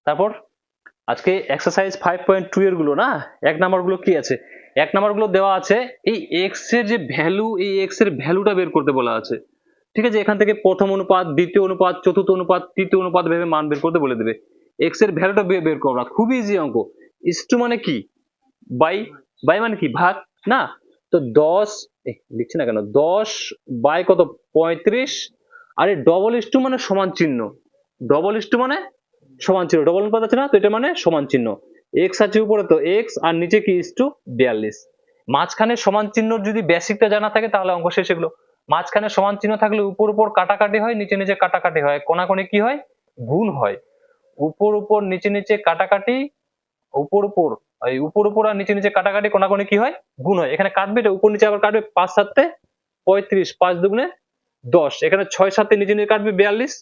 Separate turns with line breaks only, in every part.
তারপর আজকে এক্সারসাইজ 5.2 এর গুলো না, এক নাম্বার গুলো কি আছে, এক নাম্বার গুলো দেওয়া আছে এই এক্স এর যে ভ্যালু, এই এক্স এর ভ্যালুটা বের করতে বলা আছে। ঠিক আছে, এখান থেকে প্রথম অনুপাত, দ্বিতীয় অনুপাত, চতুর্থ অনুপাত, তৃতীয় অনুপাত ভেবে মান বের করতে বলে দেবে। এক্স এর ভ্যালুটা বের করবা, খুবই ইজি অঙ্ক। ইস্টু মানে কি, বাই, বাই মানে কি ভাগ না। তো 10 লিখছি না কেন, 10 বাই কত 35, আর এই ডবল ইস্টু মানে সমান চিহ্ন, ডবল ইস্টু মানে সমান চিহ্ন, ডবল অনুপাত আছে না, তো এটা মানে সমান চিহ্ন। এক্স আছে উপরে, তো এক্স, আর নিচে কি ইস্টু 42। মাঝখানে সমান চিহ্ন যদি বেসিকটা জানা থাকে তাহলে অঙ্ক শেষ। এগুলো মাঝখানে সমান চিহ্ন থাকলে উপর উপর কাটাকাটি হয়, নিচে নিচে কাটাকাটি হয়, কোনাকুনি কি হয়, গুণ হয়। উপর উপর নিচে নিচে কাটাকাটি, উপর উপর এই উপর উপর আর নিচে নিচে কাটাকাটি, কোনাকুনি কি হয়, গুণ হয়। এখানে কাটবে, এটা উপর নিচে আবার কাটবে, 5 7 35, 5 দুগুণে 10, এখানে 6 7 নিচে নিচে কাটবে 42,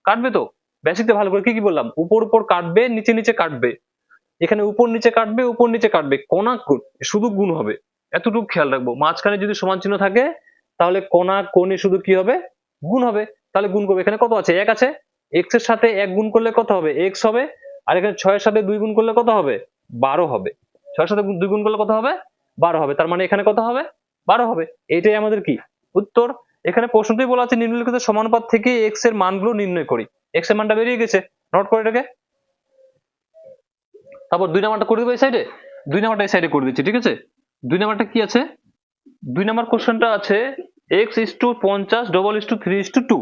কাটবে তো। বেসিকটা ভালো করে কি কি বললাম, উপর উপর কাটবে, নিচে নিচে কাটবে, এখানে উপর নিচে কাটবে, উপর নিচে কাটবে, কোনা শুধু গুণ হবে, এতটুকু খেয়াল রাখবো। মাঝখানে যদি সমান চিহ্ন থাকে তাহলে কোনা কোনি শুধু কি হবে, গুণ হবে। তাহলে গুণ করবে, এখানে কত আছে, 1 আছে, x এর সাথে 1 গুণ করলে কত হবে, x হবে। আর এখানে 6 এর সাথে 2 গুণ করলে কত হবে, 12 হবে। 6 এর সাথে 2 গুণ করলে কত হবে, 12 হবে। তার মানে এখানে কত হবে, 12 হবে। এইটাই আমাদের কি উত্তর। এখানে প্রশ্নতেই বলা আছে নিম্নলিখিত সমানুপাত থেকে x এর মানগুলো নির্ণয় করি। x এর মানটা বেরিয়ে গেছে, নোট করে এটাকে। তারপর 2 নাম্বারটা করে দেবো এই সাইডে, 2 নাম্বারটা এই সাইডে করে দিচ্ছি, ঠিক আছে। 2 নাম্বারটা কি আছে, 2 নাম্বার কোশ্চেনটা আছে x is to 50 double is to 3 is to 2,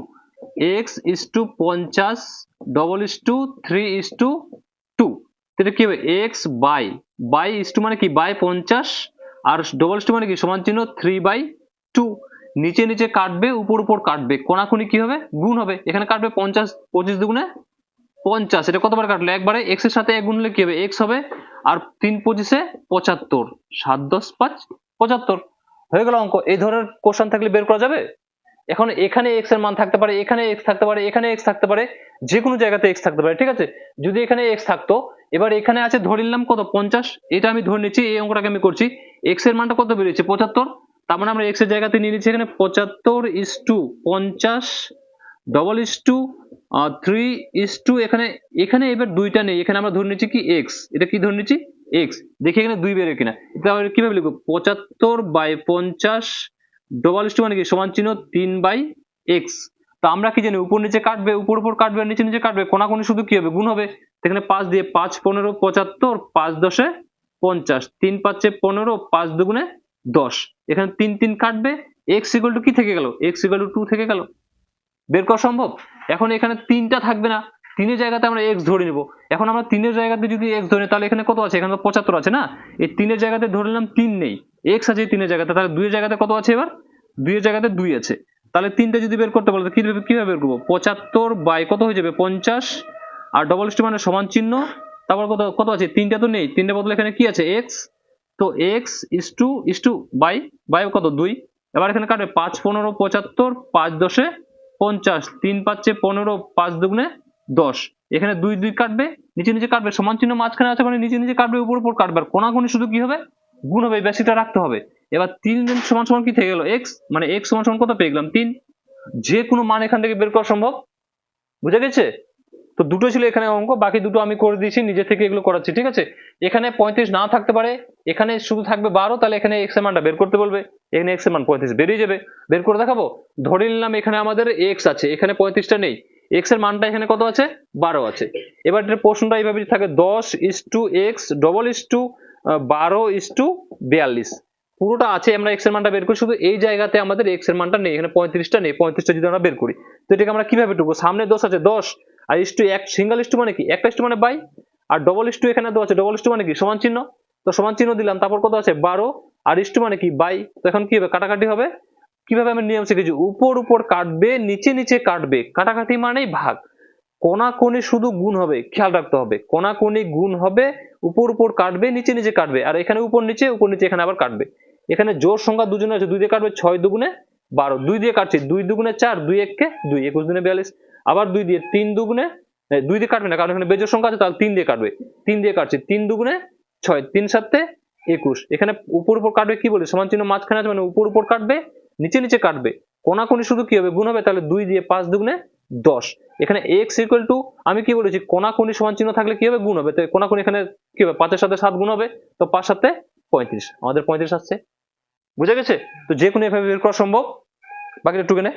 x is to 50 double is to 3 is to 2, এটা কি হবে, x by, by is to মানে কি, বাই 50, আর ডবল is to মানে কি, সমান চিহ্ন 3/2, নিচে নিচে কাটবে, উপর উপর কাটবে, কোনাকুনি কি হবে, গুণ হবে। এখানে কাটবে 50, 25 দুগুণে 50, এটা কতবার কাটলো, একবারে। x এর সাথে 1 গুণলে কি হবে, x হবে, আর 3 25 75, 7 10 5 75, হয়ে গেল অঙ্ক। এই ধরনের কোশ্চেন থাকলে বের করা যাবে। এখন এখানে x এর মান থাকতে পারে, এখানে x থাকতে পারে, এখানে x থাকতে পারে, যে কোনো জায়গাতে x থাকতে পারে, ঠিক আছে। যদি এখানে x থাকতো, এবার এখানে আছে ধরে নিলাম কত 50, এটা আমি ধরে নিচ্ছি, এই অঙ্কটাকে আমি করছি। x এর মানটা কত বেরিয়েছে 75, তার মানে আমরা x এর জায়গাতে নিয়ে নিচ্ছি এখানে 75 is to 50 double is to 3 is to, এখানে এখানে এবার দুইটা নেই, এখানে আমরা ধরে নিচ্ছি কি x, এটা কি ধরে নিচ্ছি x, দেখি এখানে 2 বেরোয় কিনা। তাহলে কিভাবে লিখবো, 75/50 ডবল is to মানে কি, সমান চিহ্ন 3/x। তো আমরা কি জানি, উপর নিচে কাটবে, উপর উপর কাটবে, আর নিচে নিচে কাটবে, কোনাকুনি শুধু কি হবে, গুণ হবে। এখানে 5 দিয়ে 5 15 75, 5 10 50, 3 5 15, 5 দুগুণে 10, এখানে 3 3 কাটবে, x ইকুয়াল টু কি থেকে গেল, x ইকুয়াল টু 2 থেকে গেল। বের করা সম্ভব। এখন এখানে 3টা থাকবে না, 3 এর জায়গাতে আমরা x ধরে নিব। এখন আমরা 3 এর জায়গাতে যদি x ধরি, তাহলে এখানে কত আছে, এখানে তো 75 আছে না, এই 3 এর জায়গাতে ধরে নিলাম 3 নেই, x আছে 3 এর জায়গাতে, তাহলে 2 এর জায়গাতে কত আছে, এবার 2 এর জায়গাতে 2 আছে। তাহলে 3টা যদি বের করতে বলে কিভাবে বের করবো, 75 বাই কত হয়ে যাবে 50, আর ডবল ইস্টু মানে সমান চিহ্ন, তারপর কত কত আছে, 3টা তো নেই, 3টা বদলে এখানে কি আছে x, তো x ইস্টু বাই, বাই কত 2, এবার এখানে কাটবে 5 15 75, 5 10 50, 3 5 15, 5 দুগুণে 10, এখানে 2 2 কাটবে, নিচে নিচে কাটবে, সমান চিহ্ন মাঝখানে আছে মানে নিচে নিচে কাটবে, উপর উপর কাটবে, আর কোনাকুনি শুধু কি হবে, গুণ হবে। বেসিকটা রাখতে হবে। এবার 3 সমান সমান কি থেকে গেল, x, মানে x সমান সমান কত পেয়ে গেলাম 3। যে কোনো মান এখান থেকে বের করা সম্ভব, বুঝা গেছে। তো দুটো ছিল এখানে অঙ্ক, বাকি দুটো আমি করে দিয়েছি, নিজে থেকে এগুলো করাচ্ছি, ঠিক আছে। এখানে 35 না থাকতে পারে, এখানে শুধু থাকবে 12, তাহলে এখানে x এর মানটা বের করতে বলবে, এখানে x এর মান 35 বেরিয়ে যাবে। বের করে দেখাবো, ধরে নিলাম এখানে আমাদের x আছে, এখানে 35টা নেই, x এর মানটা এখানে কত আছে, 12 আছে। এবার এর প্রশ্নটা এইভাবে থাকে 10 is to x double is to 12 is to 42, পুরোটা আছে, আমরা x এর মানটা বের করি, শুধু এই জায়গাতে আমাদের x এর মানটা নেই, এখানে 35টা নেই, 35টা যদি আমরা বের করি, তো এটাকে আমরা কিভাবে টুকবো, সামনে 10 আছে 10, আর ইস্টু এক সিঙ্গেল ইস্টু মানে কি, একটা ইস্টু মানে বাই, আর ডবল ইস্টু এখানে দেওয়া আছে, ডবল ইস্টু মানে কি সমান চিহ্ন, তো সমান চিহ্ন দিলাম, তারপর কত আছে 12, আর ইস্টু মানে কি বাই, তো এখন কি হবে, কাটাকাটি হবে। কিভাবে আমি নিয়ম শিখেছি, উপর উপর কাটবে, নিচে নিচে কাটবে, কাটাকাটি মানেই ভাগ, কোনাকুনি শুধু গুণ হবে, খেয়াল রাখতে হবে, কোনাকুনি গুণ হবে, উপর উপর কাটবে, নিচে নিচে কাটবে, আর এখানে উপর নিচে এখানে আবার কাটবে। এখানে জোর সংখ্যা দুজনে আছে, 2 দিয়ে কাটবে 6 দুগুণে 12, 2 দিয়ে কাটছি, 2 দুগুণে 4, 2 1 2, 21 দুগুণে 42, আবার 2 দিয়ে 3 দুগুণে 2 দিয়ে কাটবে না, কারণ এখানে বেজোড় সংখ্যা আছে, তাহলে 3 দিয়ে কাটবে, 3 দিয়ে কাটছি, 3 দুগুণে 6, 3 7 21, এখানে উপর উপর কাটবে, কি বলি সমান চিহ্ন মাঝখানে আছে মানে উপর উপর কাটবে, নিচে নিচে কাটবে, কোনাকুনি শুধু কি হবে, গুণ হবে, তাহলে 2 দিয়ে 5 দুগুণে 10। এখানে x ইকুয়াল টু আমি কি বলেছি কোনাকুনি সমান চিহ্ন থাকলে কি হবে গুণ হবে, তো কোনাকুনি এখানে কি হবে 5 এর সাথে 7 গুণ হবে, তো 5 7 35, আমাদের 35 আসছে। বুঝা গেছে? তো যে কোনো এভাবে বের করা সম্ভব। বাকিটা টুকে নে।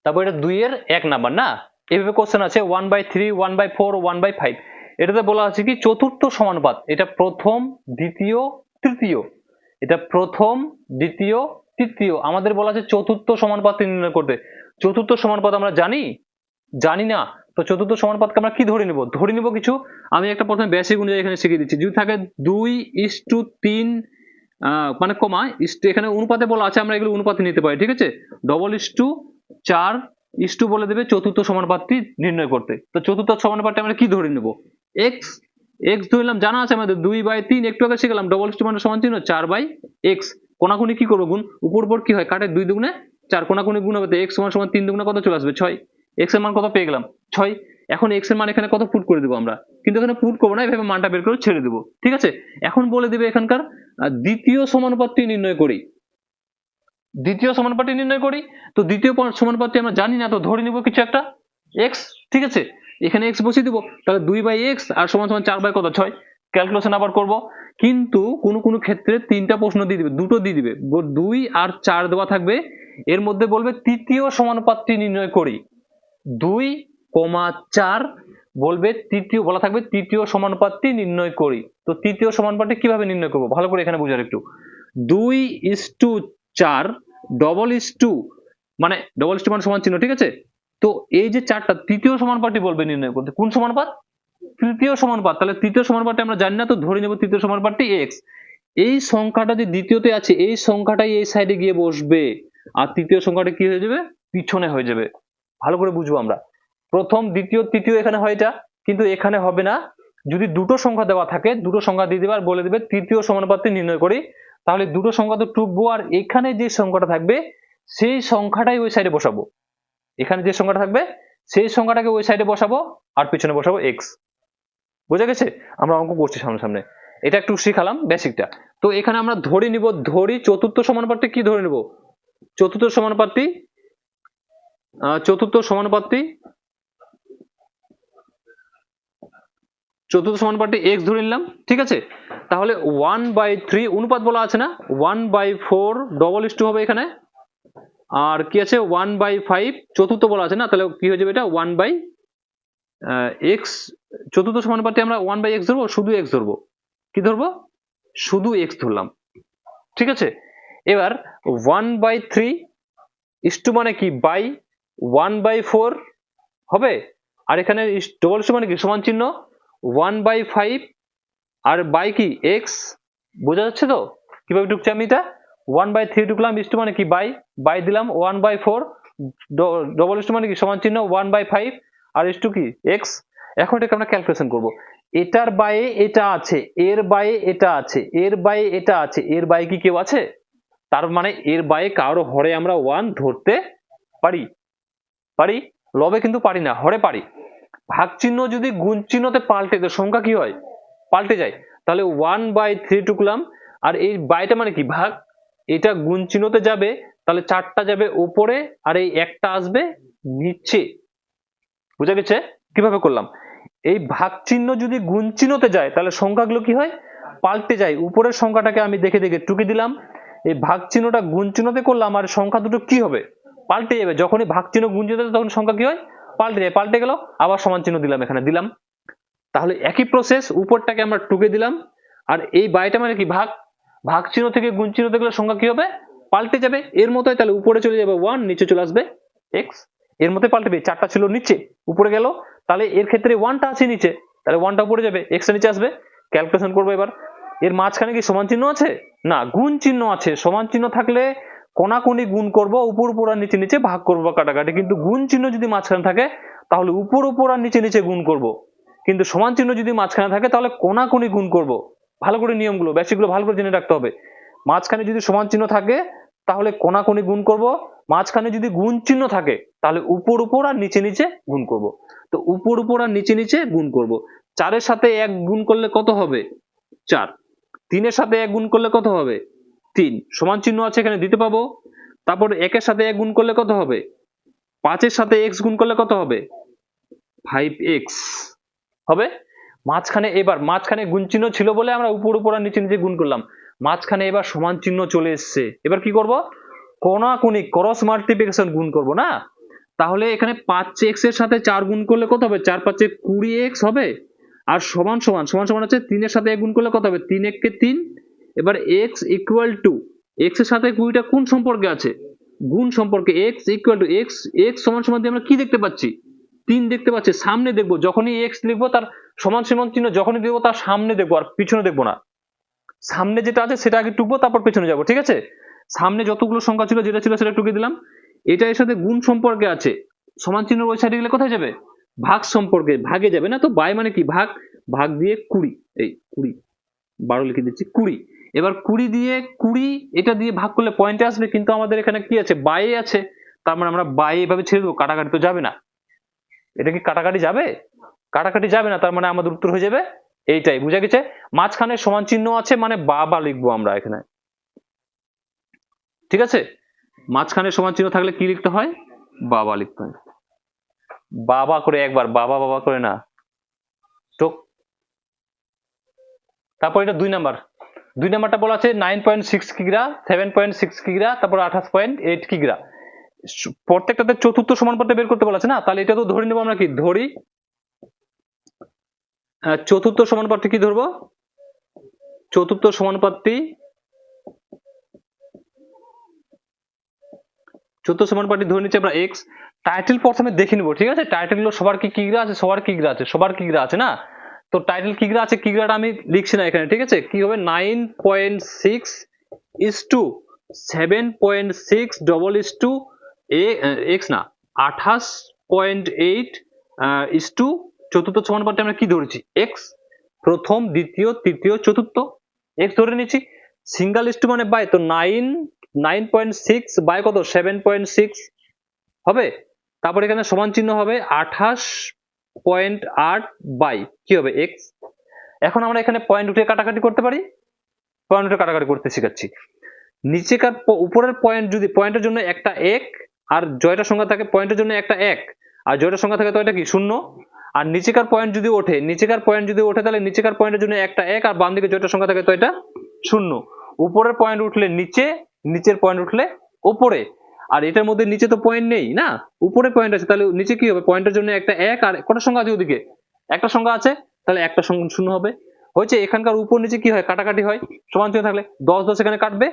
তারপর এটা 2 এর 1 নাম্বার না, এইভাবে কোশ্চেন আছে 1/3 1/4 1/5। এটাতে বলা আছে কি চতুর্থ সমানুপাত, এটা প্রথম দ্বিতীয় তৃতীয়, এটা প্রথম দ্বিতীয় তৃতীয়, আমাদের বলা আছে চতুর্থ সমানুপাত নির্ণয় করতে। চতুর্থ সমানুপাত আমরা জানি না, তো চতুর্থ সমানুপাতকে আমরা কি ধরে নিব কিছু। আমি একটা প্রথমে বেসিক অনুযায়ী এখানে শিখিয়ে দিচ্ছি। যদি থাকে 2:3 মানে কমা এখানে অনুপাতে বলা আছে, আমরা এগুলো অনুপাতে নিতে পারি, ঠিক আছে। 4:4 বলে দেবে চতুর্থ সমানুপাতটি নির্ণয় করতে। তো চতুর্থ সমানুপাতটা আমরা কি ধরে নেব, x ধরলাম, জানা আছে আমাদের 2/3, একটু আগে শিখলাম 2 মানে সমান চিহ্ন 4/x, কোনাকুনি কি করবো গুণ, উপর উপর কি হয় কাটে 2 দুগুণে 4, কোনাকুনি গুণ হবে, তো x সমান 3 দুগুণে কত চলে আসবে 6, x এর মান কত পেয়ে গেলাম 6। এখন x এর মান এখানে কত পুট করে দেবো আমরা, কিন্তু এখানে পুট করবো না, এভাবে মানটা বের করে ছেড়ে দেবো, ঠিক আছে। এখন বলে দেবে এখানকার দ্বিতীয় সমানুপাতটি নির্ণয় করি। দ্বিতীয় সমানুপাতটি নির্ণয় করি, তো দ্বিতীয় সমানুপাতটি আমরা জানি না, তো ধরে নিব কিছু একটা x, ঠিক আছে। এখানে x বসিয়ে দিব, তাহলে 2/x আর সমান সমান 4/6। ক্যালকুলেশন আবার করব, কিন্তু কোন ক্ষেত্রে তিনটা প্রশ্ন দিয়ে দিবে, দুটো দিয়ে দিবে, 2 আর 4 দেওয়া থাকবে, এর মধ্যে বলবে তৃতীয় সমানুপাতটি নির্ণয় করি। 2,4 বলবে তৃতীয়, বলা থাকবে তৃতীয় সমানুপাতটি নির্ণয় করি। তো তৃতীয় সমানুপাতটি কিভাবে নির্ণয় করব ভালো করে এখানে বুঝার একটু। 2:4 মানে মানে সমান চিহ্ন, ঠিক আছে। তো এই যে 4টা তৃতীয় সমানুপাতটি বলবে নির্ণয় করতে। কোন সমানুপাত? তৃতীয় সমানুপাত। তাহলে তৃতীয় সমানুপাতটি আমরা জানি না, তো ধরে নেব তৃতীয় সমানুপাতটি x। এই সংখ্যাটা যে দ্বিতীয়তে আছে, এই সংখ্যাটাই এই সাইডে গিয়ে বসবে, আর তৃতীয় সংখ্যাটা কি হয়ে যাবে পিছনে হয়ে যাবে। ভালো করে বুঝবো আমরা, প্রথম দ্বিতীয় তৃতীয় এখানে হয় এটা, কিন্তু এখানে হবে না। যদি দুটো সংখ্যা দেওয়া থাকে, দুটো সংখ্যা দিয়ে দেবে আর বলে দেবে তৃতীয় সমানুপাতটি নির্ণয় করি, তাহলে দুটো সংখ্যা তো টুকবো, আর এখানে যে সংখ্যাটা থাকবে সেই সংখ্যাটাই ওই সাইডে বসাবো। এখানে যে সংখ্যাটা থাকবে সেই সংখ্যাটাকে ওই সাইডে বসাবো, আর পিছনে বসাবো x। বোঝা গেছে? আমরা অঙ্ক করছি সামনে, এটা একটু শিখালাম বেসিকটা। তো এখানে আমরা ধরি চতুর্থ সমানুপাতটি কি ধরে নিব, চতুর্থ সমানুপাতটি x ধরে নিলাম, ঠিক আছে। তাহলে 1/3 অনুপাত বলা আছে না, 1/4 2:2 হবে এখানে, আর কি আছে 1/5 চতুর্থ বলা আছে না, তাহলে কি হয়ে যাবে এটা 1/x। চতুর্থ সমানুপাতটি আমরা 1/x ধরবো, শুধু x ধরবো, কি ধরবো শুধু x ধরলাম, ঠিক আছে। এবার 1/3 মানে কি বাই 1/4 হবে, আর এখানে মানে কি সমান চিহ্ন 1/5 আর বাই কি x। বোঝা যাচ্ছে তো কিভাবে টুকছি আমি এটা, 1/3 টুকলাম, মানে কি বাই দিলাম 1/4, মানে কি সমান চিহ্ন 1/5 আর কি x। এখন এটাকে আমরা ক্যালকুলেশন করব, এটার বাইরে এটা আছে, এর বাইরে এটা আছে, এর বাইরে এটা আছে, এর বাইরে কি কেউ আছে, তার মানে এর বাইরে কারো হরে আমরা 1 ধরতে পারি, লবে কিন্তু পারি না, হরে পারি। ভাগ চিহ্ন যদি গুণ চিহ্নতে পাল্টে, তো সংখ্যা কি হয় পাল্টে যায়, তাহলে 1/3 টুকলাম, আর এই বাইটা মানে কি ভাগ, এটা গুণ চিহ্নতে যাবে, তাহলে 4টা যাবে উপরে আর এই একটা আসবে নিচে। বুঝা গেছে কিভাবে করলাম, এই ভাগ চিহ্ন যদি গুণ চিহ্নতে যায় তাহলে সংখ্যাগুলো কি হয় পাল্টে যায়। উপরের সংখ্যাটাকে আমি দেখে টুকে দিলাম, এই ভাগ চিহ্নটা গুণ চিহ্নতে করলাম, আর সংখ্যা দুটো কি হবে পাল্টে যাবে। যখনই ভাগ চিহ্ন গুণ চিহ্ন তখন সংখ্যা কি হয় পাল্টে যায়, পাল্টে গেল, আবার সমান চিহ্ন দিলাম, এখানে দিলাম। তাহলে একই প্রসেস, উপরটাকে আমরা টুকে দিলাম, আর এই বাইটা মানে কি ভাগ চিহ্ন থেকে গুণ চিহ্নতে গেলে সংখ্যা কি হবে পাল্টে যাবে, এর মতোই। তাহলে উপরে চলে যাবে 1, নিচে চলে আসবে x, এর মধ্যে পাল্টাবে, 4টা ছিল নিচে উপরে গেল, তাহলে এর ক্ষেত্রে 1টা আছে নিচে, তাহলে 1টা উপরে যাবে, x টা নিচে আসবে। ক্যালকুলেশন করবো এবার, এর মাঝখানে কি সমান চিহ্ন আছে না, গুণ চিহ্ন আছে। সমান চিহ্ন থাকলে কোনাকুনি গুণ করব, উপর উপর আর নিচে নিচে ভাগ করবো কাটাকাটি, কিন্তু গুণ চিহ্ন যদি মাঝখানে থাকে তাহলে উপর উপর আর নিচে নিচে গুণ করব, কিন্তু সমান চিহ্ন যদি মাঝখানে থাকে তাহলে কোনাকুনি গুণ করব। ভালো করে নিয়মগুলো বেসিকগুলো ভালো করে জেনে রাখতে হবে। মাঝখানে যদি সমান চিহ্ন থাকে তাহলে কোনাকুনি গুণ করব, মাঝখানে যদি গুণ চিহ্ন থাকে তাহলে উপর উপর আর নিচে নিচে গুণ করব। তো উপর উপর আর নিচে নিচে গুণ করব। 4 এর সাথে 1 গুণ করলে কত হবে 4, 3 এর সাথে 1 গুণ করলে কত হবে 3, সমান চিহ্ন আছে এখানে দিতে পাবো। তারপর 1 এর সাথে 1 গুণ করলে কত হবে? 5 এর সাথে x গুণ করলে কত হবে? 5x হবে। মাঝখানে গুণ চিহ্ন ছিল বলে আমরা উপর উপর আর নিচে নিচে গুণ করলাম। মাঝখানে এবার সমান চিহ্ন চলে এসছে। এবার কি করব? কোণাকুণি ক্রস মাল্টিপ্লিকেশন গুণ করব না? তাহলে এখানে 5x এর সাথে 4 গুণ করলে কত হবে? 4 5 20x হবে। আর সমান হচ্ছে 3 এর সাথে 1 গুণ করলে কত হবে? 3 1 কে 3। এবার x ইকুয়াল টু x এর সাথে 20টা কোন সম্পর্কে আছে? গুণ সম্পর্কে। x ইকুয়াল টু x সমান সমান দিয়ে আমরা কি দেখতে পাচ্ছি? 3 দেখতে পাচ্ছি। সামনে দেখবো, যখনই x লিখবো তার সমান সমান চিহ্ন যখনই দেবো তার সামনে দেখবো, আর পিছনে দেখবো না। সামনে যেটা আছে সেটা আগে টুকবো, তারপর পেছনে যাবো, ঠিক আছে? সামনে যতগুলো সংখ্যা ছিল যেটা ছিল সেটা টুকে দিলাম। এটা এর সাথে গুণ সম্পর্কে আছে, সমান চিহ্ন ওই সাইডে গেলে কোথায় যাবে? ভাগ সম্পর্কে, ভাগে যাবে না? তো বাই মানে কি? ভাগ। ভাগ দিয়ে 20, এই 20 12 লিখে দিচ্ছি 20। এবার 20 দিয়ে 20 এটা দিয়ে ভাগ করলে পয়েন্টে আসবে, কিন্তু আমাদের এখানে কি আছে? বাই আছে। তার মানে আমরা বাই এভাবে ছেড়ে দেবো, কাটাকাটি তো যাবে না। এটা কি কাটাকাটি যাবে? কাটাকাটি যাবে না, তার মানে আমাদের উত্তর হয়ে যাবে এইটাই। বুঝা গেছে? মাঝখানে সমান চিহ্ন আছে মানে বাবা লিখবো আমরা এখানে, ঠিক আছে? মাঝখানে সমান চিহ্ন থাকলে কি লিখতে হয়? বাবা লিখতে হয়। বাবা করে একবার, বাবা বাবা করে না। চোখ। তারপর এটা 2 নাম্বারটা বলা আছে 9.6 কিগ্রা, 7.6 কিগ্রা, তারপর 28.8 কিগ্রা। প্রত্যেকটাতে চতুর্থ সমানুপাতটা বের করতে বলা আছে না? তাহলে এটা তো ধরে নেবো আমরা, কি ধরি? চতুর্থ সমানুপাতটি কি ধরবো? চতুর্থ সমানুপাতটি ধরে নিচ্ছি আমরা x। টাইটেল প্রথমে দেখে নিব, ঠিক আছে? টাইটেল গুলো সবার কি কিগ্রা আছে? সবার কিগ্রা আছে না? তো টাইটেল কিগ্রা আছে, কিগ্রাটা আমি লিখছি না এখানে, ঠিক আছে? কি হবে? 9.6 is to 7.6 double is to x না 28.8 is to চতুর্থ সমানুপাতটা আমরা কি ধরেছি? x। প্রথম, দ্বিতীয়, তৃতীয়, চতুর্থ x ধরে নিচ্ছি। সিঙ্গেল ইস টু মানে বাই, তো 9.6 বাই কত? 7.6 হবে। তারপর এখানে সমান চিহ্ন হবে 28.8 বাই কি হবে? x। এখন আমরা এখানে পয়েন্ট উঠে কাটাকাটি করতে পারি, পয়েন্ট উঠে কাটাকাটি করতে শিখাচ্ছি। নিচেকার উপরের পয়েন্ট, যদি পয়েন্টের জন্য একটা 1 আর জয়টার সংখ্যা থাকে, পয়েন্টের জন্য একটা 1 আর জয়টার সংখ্যা থাকে, তো এটা কি 0। আর নিচেকার পয়েন্ট যদি ওঠে, তাহলে নিচেকার পয়েন্টের জন্য একটা 1 আর বাম দিকে জয়টার সংখ্যা থাকে, তো এটা 0। উপরের পয়েন্ট উঠলে নিচে, নিচের পয়েন্ট উঠলে উপরে। আর এটার মধ্যে নিচে তো পয়েন্ট নেই না, উপরে পয়েন্ট আছে, তাহলে নিচে কি হবে? পয়েন্টের জন্য একটা 1 আর কটা সংখ্যা আছে ওদিকে? একটা সংখ্যা আছে, তাহলে একটা সংখ্যা 0 হবে। হয়েছে? এখানকার উপর নিচে কি হয়? কাটাকাটি হয়। সমান চিহ্ন থাকলে 10 10 এখানে কাটবে,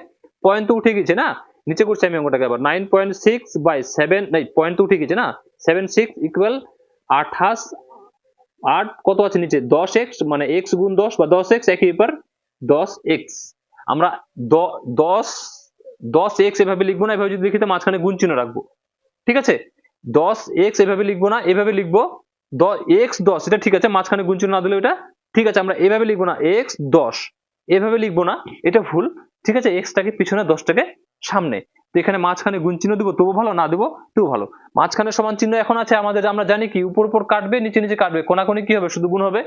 পয়েন্ট তো উঠে গেছে না? নিচে করছি আমি অঙ্কটাকে আবার 9.6 বাই 7, নাই পয়েন্ট তো উঠে গেছে না? 76 ইকুয়াল 28 8 কত আছে নিচে? 10x, মানে x গুণ 10 বা 10x একই ব্যাপার 10x। আমরা 10x এভাবে লিখবো না, এভাবে যদি লিখি তো মাঝখানে গুণ চিহ্ন রাখবো, ঠিক আছে? 10x এভাবে লিখবো না, এভাবে লিখবো x 10, এটা ঠিক আছে। মাঝখানে গুণ চিহ্ন না দিলে এটা ঠিক আছে। আমরা এভাবে লিখবো না x 10, এভাবে লিখবো না, এটা ভুল, ঠিক আছে? x টাকে পিছনে, 10টাকে সামনে। তো এখানে মাঝখানে গুণ চিহ্ন দিব, তবু ভালো, না দিব তবু ভালো। মাঝখানে সমান চিহ্ন এখন আছে আমাদের, আমরা জানি কি উপর উপর কাটবে, নিচে নিচে কাটবে, কোনাকুনি কি হবে? শুধু গুণ হবে,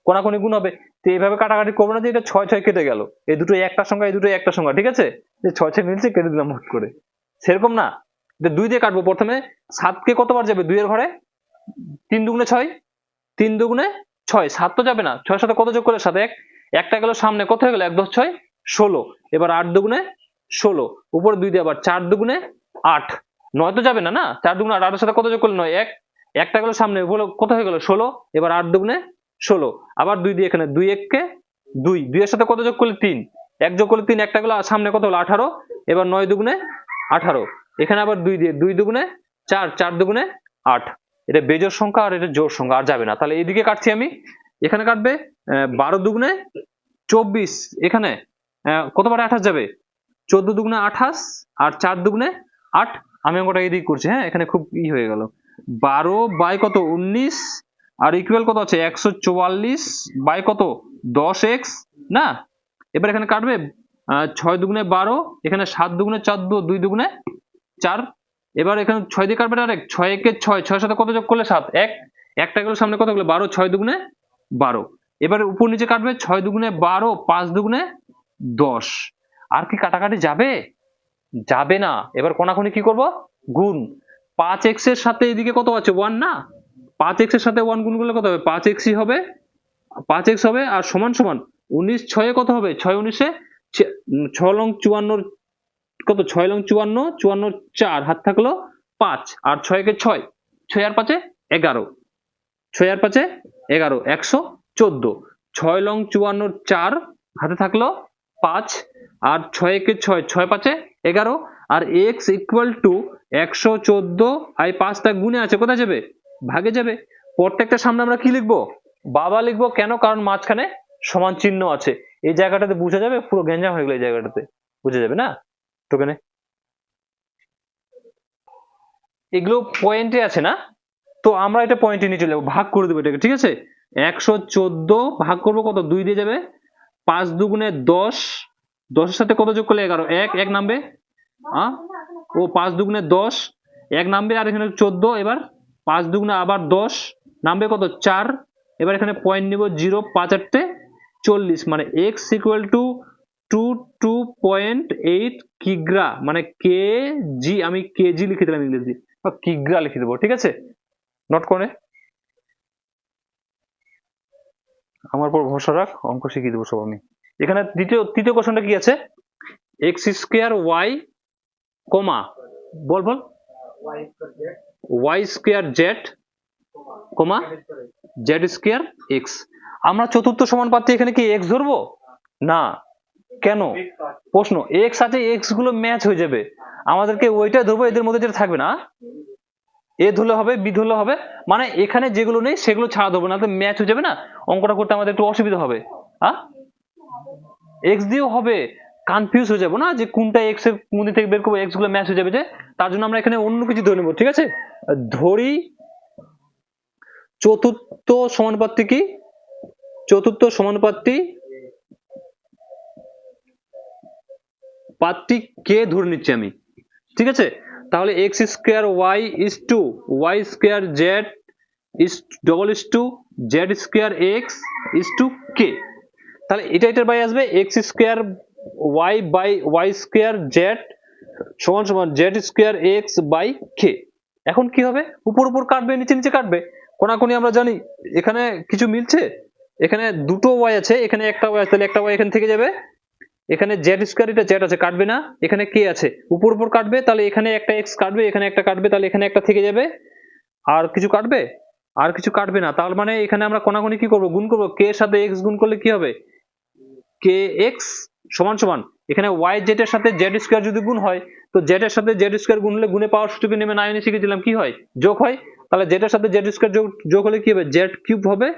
কোনাকুনি গুণ হবে। তো এইভাবে কাটাকাটি করবো না যে এটা 6 6 কেটে গেল, এই দুটো একটা সংখ্যা, এই দুটো একটা সংখ্যা, ঠিক আছে? যে 6 6 মিলছে, কেটে দিলাম হুট করে, সেরকম না। 2 দিয়ে কাটবো প্রথমে। 7 কে কতবার যাবে? 2 এর ঘরে 3 দুগুণে 6, 3 দুগুণে 6, 7 তো যাবে না। 6 সাথে কত যোগ করলে? 7 1, একটা গেল সামনে, কত হয়ে গেল? 1 10 6 16। এবার 8 দুগুণে 16, উপরে 2 দিয়ে আবার 4 দুগুণে 8, 9 তো যাবে না, না? 4 দুগুণে 8, 8 এর সাথে কত যোগ করলে? 9 1, একটা গেল সামনে, উপরে কত হয়ে গেল? 16। এবার 8 দুগুণে 16, আবার 2 দিয়ে এখানে 2 1 কে 2, 2 এর সাথে কত যোগ করলে? 3, 1 যোগ করলে 3, একটা গেল সামনে, কত হলো? 18। এবার 9 দুগুণে 18, এখানে আবার 2 দিয়ে 2 দুগুণে 4, 4 দুগুণে 8। এটা বেজোড় সংখ্যা আর এটা জোড় সংখ্যা, আর যাবে না। তাহলে এইদিকে কাটছি আমি, এখানে কাটবে 12 দুগুণে 24, এখানে কতবার 28 যাবে? 14 দুগুণে 28 আর 4 দুগুণে 8। আমি অঙ্কটা এইদিকে করছি, হ্যাঁ? এখানে খুব হয়ে গেল। 12 বাই কত? 19 আর ইকুয়াল কত আছে? 144 বাই কত? 10x না? এবার এখানে কাটবে 6 দুগুণে 12, এখানে 7 দুগুণে 4, 2 দুগুণে 4। এবার এখানে 6 দিয়ে কাটবে ডাইরেক্ট, 6 1 6, 6 সাথে কত যোগ করলে? 7 1, একটা গেল সামনে, কত গেল? 12, 6 দুগুণে 12। এবারে উপর নিচে কাটবে, 6 দুগুণে 12, 5 দুগুণে 10। আর কি কাটাকাটি যাবে? যাবে না। এবার কোনাকুনি কি করব, গুণ। 5x এর সাথে এদিকে কত আছে 1 না, 5x এর সাথে 1 গুণ করলে কত হবে, 5x হবে, 5x হবে আর সমান সমান 19 6 কত হবে, 6 19 6 লং 54 কত, 6 লং 54 54 4 হাত থাকলো 5 আর 6 কে 6 6 আর 5 11 6 আর 5 11 114 6 লং 54 4 হাতে থাকলো 5 আর 6 কে 6 6 5 11 আর x ইকুয়াল টু 114 আর 5টা গুণে আছে কোথায় যাবে, ভাগে যাবে। প্রত্যেকটা সামনে আমরা কি লিখবো, বাবা লিখবো, কেন, কারণ মাঝখানে সমান চিহ্ন আছে। এই জায়গাটাতে বোঝা যাবে, পুরো গ্যাঞ্জাম হয়ে গেল এই জায়গাটাতে, বুঝা যাবে না তোখানে, এগুলো পয়েন্টে আছে না, তো আমরা এটা পয়েন্টে নিয়ে চলে যাবো, ভাগ করে দেবো এটাকে, ঠিক আছে। 114 ভাগ করবো কত, 2 দিয়ে যাবে, 5 দুগুণে 10, 10 এর সাথে কত যোগ করলে 11, 1 নামবে, ও 5 দুগুণে 10 1 নামবে, আর এখানে 14, এবার 5 দুগুণে আবার 10 নামবে কত 4, এবার এখানে পয়েন্ট নিব 0, 5 8 40, মানে x ইকুয়াল টু 22.8 কিগ্রা, মানে কেজি, আমি কেজি লিখে দিলাম ইংরেজি, বা কিগ্রা লিখে দেবো, ঠিক আছে, নোট করে আমার পর ভরসা রাখ, অঙ্ক শিখিয়ে দেবো সব আমি। এখানে তৃতীয় কোশ্চেনটা কি আছে, এক্স স্কোয়ার ওয়াই কমা, বল বল, ওয়াই স্কোয়ার জেড কমা জেড স্কোয়ার এক্স। আমরা চতুর্থ সমানুপাতে এখানে কি এক্স ধরবো না, কেন, প্রশ্ন, এক্স আছে, এক্স গুলো ম্যাচ হয়ে যাবে, আমাদেরকে ওইটা ধরবো, এদের মধ্যে যেটা থাকবে না, এ ধরলে হবে, বি ধরলে হবে, মানে এখানে যেগুলো নেই সেগুলো ছাড়া ধরবো না, তো ম্যাচ হয়ে যাবে না, অঙ্কটা করতে আমাদের একটু অসুবিধা হবে। এক্স দিয়েও হবে, কনফিউজ হয়ে যাবো না যে কোনটা এক্স এর কোন দিক থেকে বের করবো, এক্স গুলো ম্যাচ হয়ে যাবে, যে তার জন্য আমরা এখানে অন্য কিছু ধরে নেবো, ঠিক আছে। ধরি চতুর্থ সমানুপাতটি কি, চতুর্থ সমানুপাতটি পাতটি কে ধরে নিচ্ছি আমি, ঠিক আছে। তাহলে X square Y is to Y square Z is double is to Z square X is to K. তাহলে এটার বাই আসবে X square Y by Y square Z সমান সমান Z square X by K. এখন কি হবে, উপর উপর কাটবে, নিচে নিচে কাটবে, কোনাকুনি আমরা জানি এখানে কিছু মিলছে, এখানে দুটো ওয়াই আছে, এখানে একটা ওয়াই আছে, তাহলে একটা ওয়াই এখানে থেকে যাবে, এখানে জেড স্কোয়ার, এটা জেড আছে, কাটবে না, এখানে কে আছে, উপর উপর কাটবে, তাহলে এখানে একটা এক্স কাটবে, এখানে একটা কাটবে, তাহলে এখানে একটা থেকে যাবে, আর কিছু কাটবে, আর কিছু কাটবে না, তার মানে এখানে আমরা কোনাকুনি কি করব, গুণ করব, কে এর সাথে এক্স গুণ করলে কি হবে, কে এক্স সমান সমান, এখানে ওয়াই জেড এর সাথে জেড স্কোয়ার যদি গুণ হয়, তো জেড এর সাথে জেড স্কোয়ার গুণ হলে গুণে পাওয়ার সূত্রকে নেমে 9 শিখেছিলাম, কি হয়, যোগ হয়, তাহলে জেড এর সাথে জেড স্কোয়ার যোগ হলে কি হবে, জেড কিউব হবে,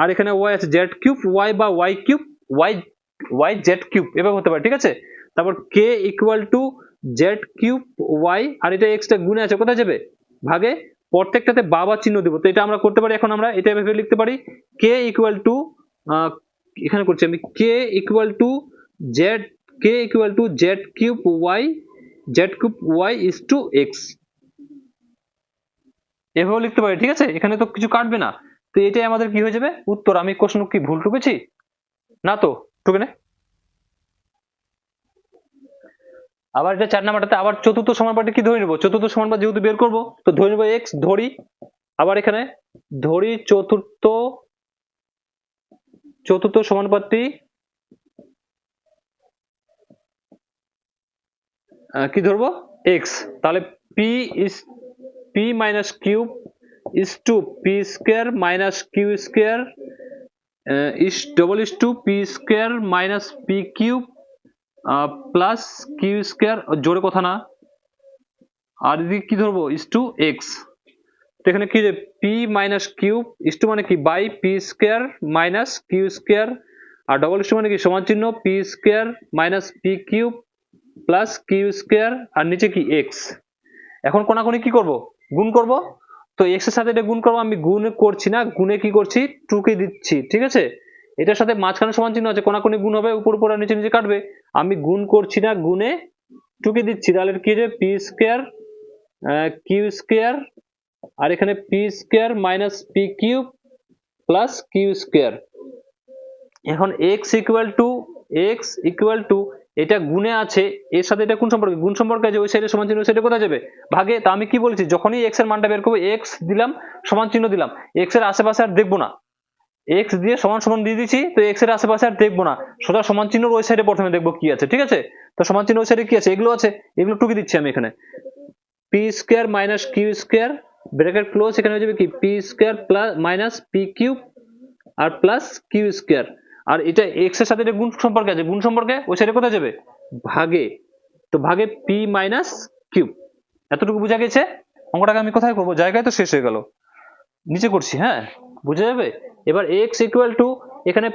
আর এখানে ওয়াই আছে, জেড কিউব ওয়াই বা Y cube Y Y Z cube এভাবে হতে পারে, ঠিক আছে। তারপর K equal to Z cube Y, আর এটা এক্সটা গুণে আছে, কোথায় যাবে, ভাগে, প্রত্যেকটাতে বাবা চিহ্ন দেবো, তো এটা আমরা করতে পারি, এখন আমরা এটা এভাবে লিখতে পারি, কে ইকুয়াল টু, এখানে করছি আমি, K equal to Z, K equal to Z cube Y is to X, এভাবে লিখতে পারি, ঠিক আছে, এখানে তো কিছু কাটবে না, তো এটাই আমাদের কি হয়ে যাবে উত্তর। আমি কোশ্চেন কি ভুল টুকেছি না, তো টুকে নে। আবার এটা 4 নাম্বারটাতে আবার চতুর্থ সমানুপাতটি কি ধরে নেব, চতুর্থ সমানুপাত যেহেতু বের করব, তো ধরে নেব এক্স, ধরি, আবার এখানে ধরি চতুর্থ সমানুপাতটি কি ধরবো, এক্স, তাহলে p is p minus cube is to p square minus Q square is double is to p square minus P cube plus Q square, জোরে কথা না, আর এদিকে কি ধরবো, ইজ টু এক্স, তো এখানে কি যে P minus cube is to মানে কি by P square minus Q square, আর ডবল ইজ টু মানে কি সমান চিহ্ন P square minus P cube plus Q square, আর নিচে কি এক্স। এখন কোনাকুনি কি করব, গুণ করব, তো এক্স এর সাথে এটা গুণ করবো, আমি গুণ করছি না, গুণে কি করছি, টুকে দিচ্ছি, ঠিক আছে, এটার সাথে মাঝখানে সমান চিহ্ন আছে, কোনাকুনি গুণ হবে, উপর উপর আর নিচে নিচে কাটবে, আমি গুণ করছি না, গুণে টুকে দিচ্ছি, তাহলে কি যে পি স্কোয়ার কিউ স্কোয়ার, আর এখানে P square minus P cube plus Q square. এখন এক্স ইকুয়াল টু এটা গুণে আছে, এর সাথে এটা কোন সম্পর্কে? গুণ সম্পর্কে আছে, ওই সাইডে সমান চিহ্ন, ওই সাইডে কোথায় যাবে? ভাগে। তা আমি কি বলেছি, যখনই এক্স এর মানটা বের করবো, এক্স দিলাম, সমান চিহ্ন দিলাম, এক্স এর আশেপাশে আর দেখবো না, এক্স দিয়ে সমান সমান দিয়ে দিচ্ছি, তো এক্স এর আশেপাশে আর দেখবো না, সোজা সমান চিহ্নর ওই সাইডে প্রথমে দেখবো কি আছে, ঠিক আছে? তো সমান চিহ্ন ওই সাইডে কি আছে? এগুলো আছে, এগুলো টুকে দিচ্ছি আমি এখানে। P square minus Q square bracket close, এখানে হয়ে যাবে কি P square plus minus P cube আর প্লাস কিউ স্কোয়ার। আর এটা এক্স এর সাথে এটা গুণ সম্পর্কে আছে, গুণ সম্পর্কে ওই সাইডে কোথায় যাবে? ভাগে। তো ভাগে পি মাইনাস কিউব। এতটুকু বোঝা গেছে? অঙ্কটাকে আমি কোথায় করবো? জায়গায় তো শেষ হয়ে গেল, নিচে করছি, হ্যাঁ বুঝা যাবে? এবার এক্স ইকুয়াল টু এখানে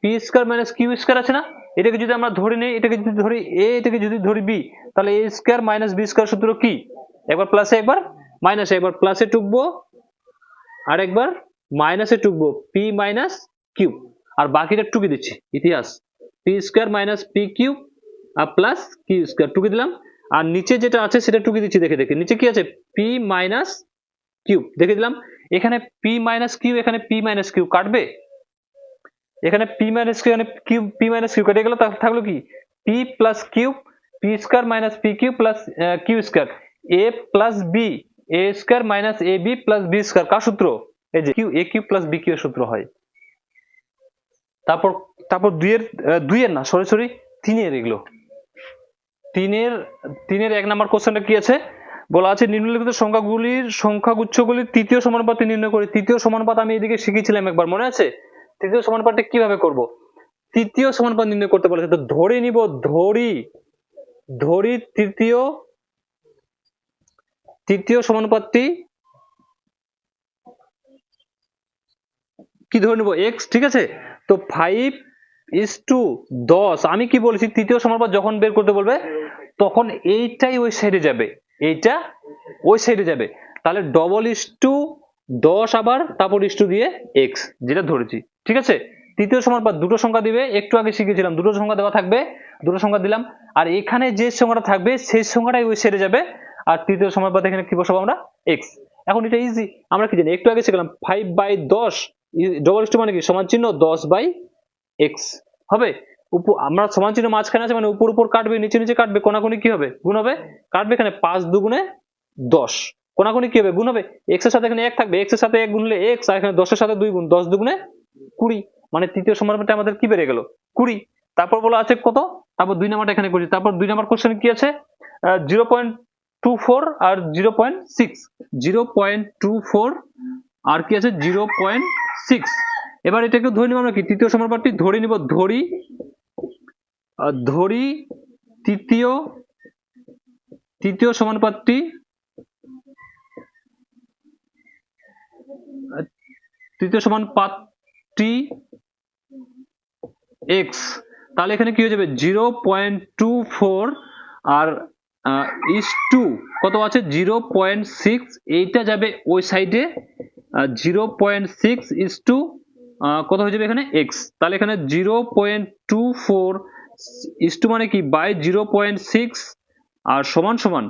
P square minus Q square আছে না, এটাকে যদি আমরা ধরে নিই, এটাকে যদি ধরি এ, এটাকে যদি ধরি বি, তাহলে এ স্কোয়ার মাইনাস বি স্কোয়ার সূত্র কি? একবার প্লাসে একবার মাইনাসে, একবার প্লাসে টুকবো আর একবার মাইনাসে টুকবো, পি মাইনাস কিউ, আর বাকিটা টুকে দিচ্ছি ইতিহাস, P square minus P Q আর প্লাস কিউ স্কোয়ার টুকে দিলাম। আর নিচে যেটা আছে সেটা টুকে দিচ্ছি, দেখে দেখে নিচে কি আছে? পি মাইনাস কিউব দেখে দিলাম। এখানে পি মাইনাস কিউ, এখানে পি মাইনাস কিউ কাটবে, এখানে পি মাইনাস কিউ, এখানে কিউ, পি মাইনাস কিউ কেটে গেল, থাকলো কি P plus cube, P square minus P Q plus Q square, A plus B, A square minus A B plus B square. কার সূত্র? এই যে Q, A Q plus B Q এর সূত্র হয়। তারপর তারপর দুইয়ের না, সরি তিনের, এগুলো তিনের 1 নাম্বার কোশ্চেনটা কি আছে? বলা আছে নিম্নলিখিত সংখ্যাগুচ্ছগুলির তৃতীয় সমানুপাত নির্ণয় করে। তৃতীয় সমানুপাত আমি এদিকে শিখেছিলাম একবার, মনে আছে? তৃতীয় সমানুপাতটা কিভাবে করব? তৃতীয় সমানুপাত নির্ণয় করতে বলেছে, তো ধরে নিব, ধরি তৃতীয় সমানুপাতটি কি ধরে নিব? এক্স, ঠিক আছে? তো 5:10, আমি কি বলেছি, তৃতীয় সমানুপাত যখন বের করতে বলবে তখন এইটাই ওই সাইডে যাবে, এইটা ওই সাইডে যাবে, তাহলে 10 আবার তারপর ইস্টু দিয়ে এক্স যেটা ধরেছি, ঠিক আছে? তৃতীয় সমানুপাত দুটো সংখ্যা দিবে, একটু আগে শিখেছিলাম, দুটো সংখ্যা দেওয়া থাকবে, দুটো সংখ্যা দিলাম, আর এখানে যে সংখ্যাটা থাকবে সেই সংখ্যাটাই ওই সাইডে যাবে, আর তৃতীয় সমানুপাত এখানে কি বসাবো আমরা? এক্স। এখন এটা ইজি, আমরা কি জানি, একটু আগে শিখলাম 5/10 ডবল ইস্টু মানে কি সমান চিহ্ন 10/x হবে। আমরা সমান চিহ্ন মাঝখানে আছে মানে উপর উপর কাটবে, নিচে নিচে কাটবে, কোনাকুনি কি হবে? গুণ হবে। কাটবে, এখানে 5×2 = 10, কোনাকুনি কি হবে? গুণ হবে। x এর সাথে এখানে 1 থাকবে, x এর সাথে 1 গুণলে x, আর এখানে 10 এর সাথে 2 গুণ, 10×2 = 20, মানে তৃতীয় সমানুপাতটা আমাদের কি বেড়ে গেল? 20। তারপর বলা আছে কত? তারপর 2 নাম্বারটা এখানে করছি। তারপর 2 নাম্বার কোশ্চেন কি আছে? 0.24 আর 0.6, 0.24 আর কি আছে? 0.6। এবার এটাকে ধরে নিব আমরা কি? তৃতীয় সমানুপাতটি ধরে নিব, ধরি তৃতীয় সমানুপাতটি x, তাহলে এখানে কি হয়ে যাবে? 0.24 আর ইস্টু কত আছে? 0.6, এইটা যাবে ওই সাইডে, 0.6 কত হয়ে যাবে এখানে? x। তাহলে এখানে 0.24 ইস্টু মানে কি বাই 0.6 আর সমান সমান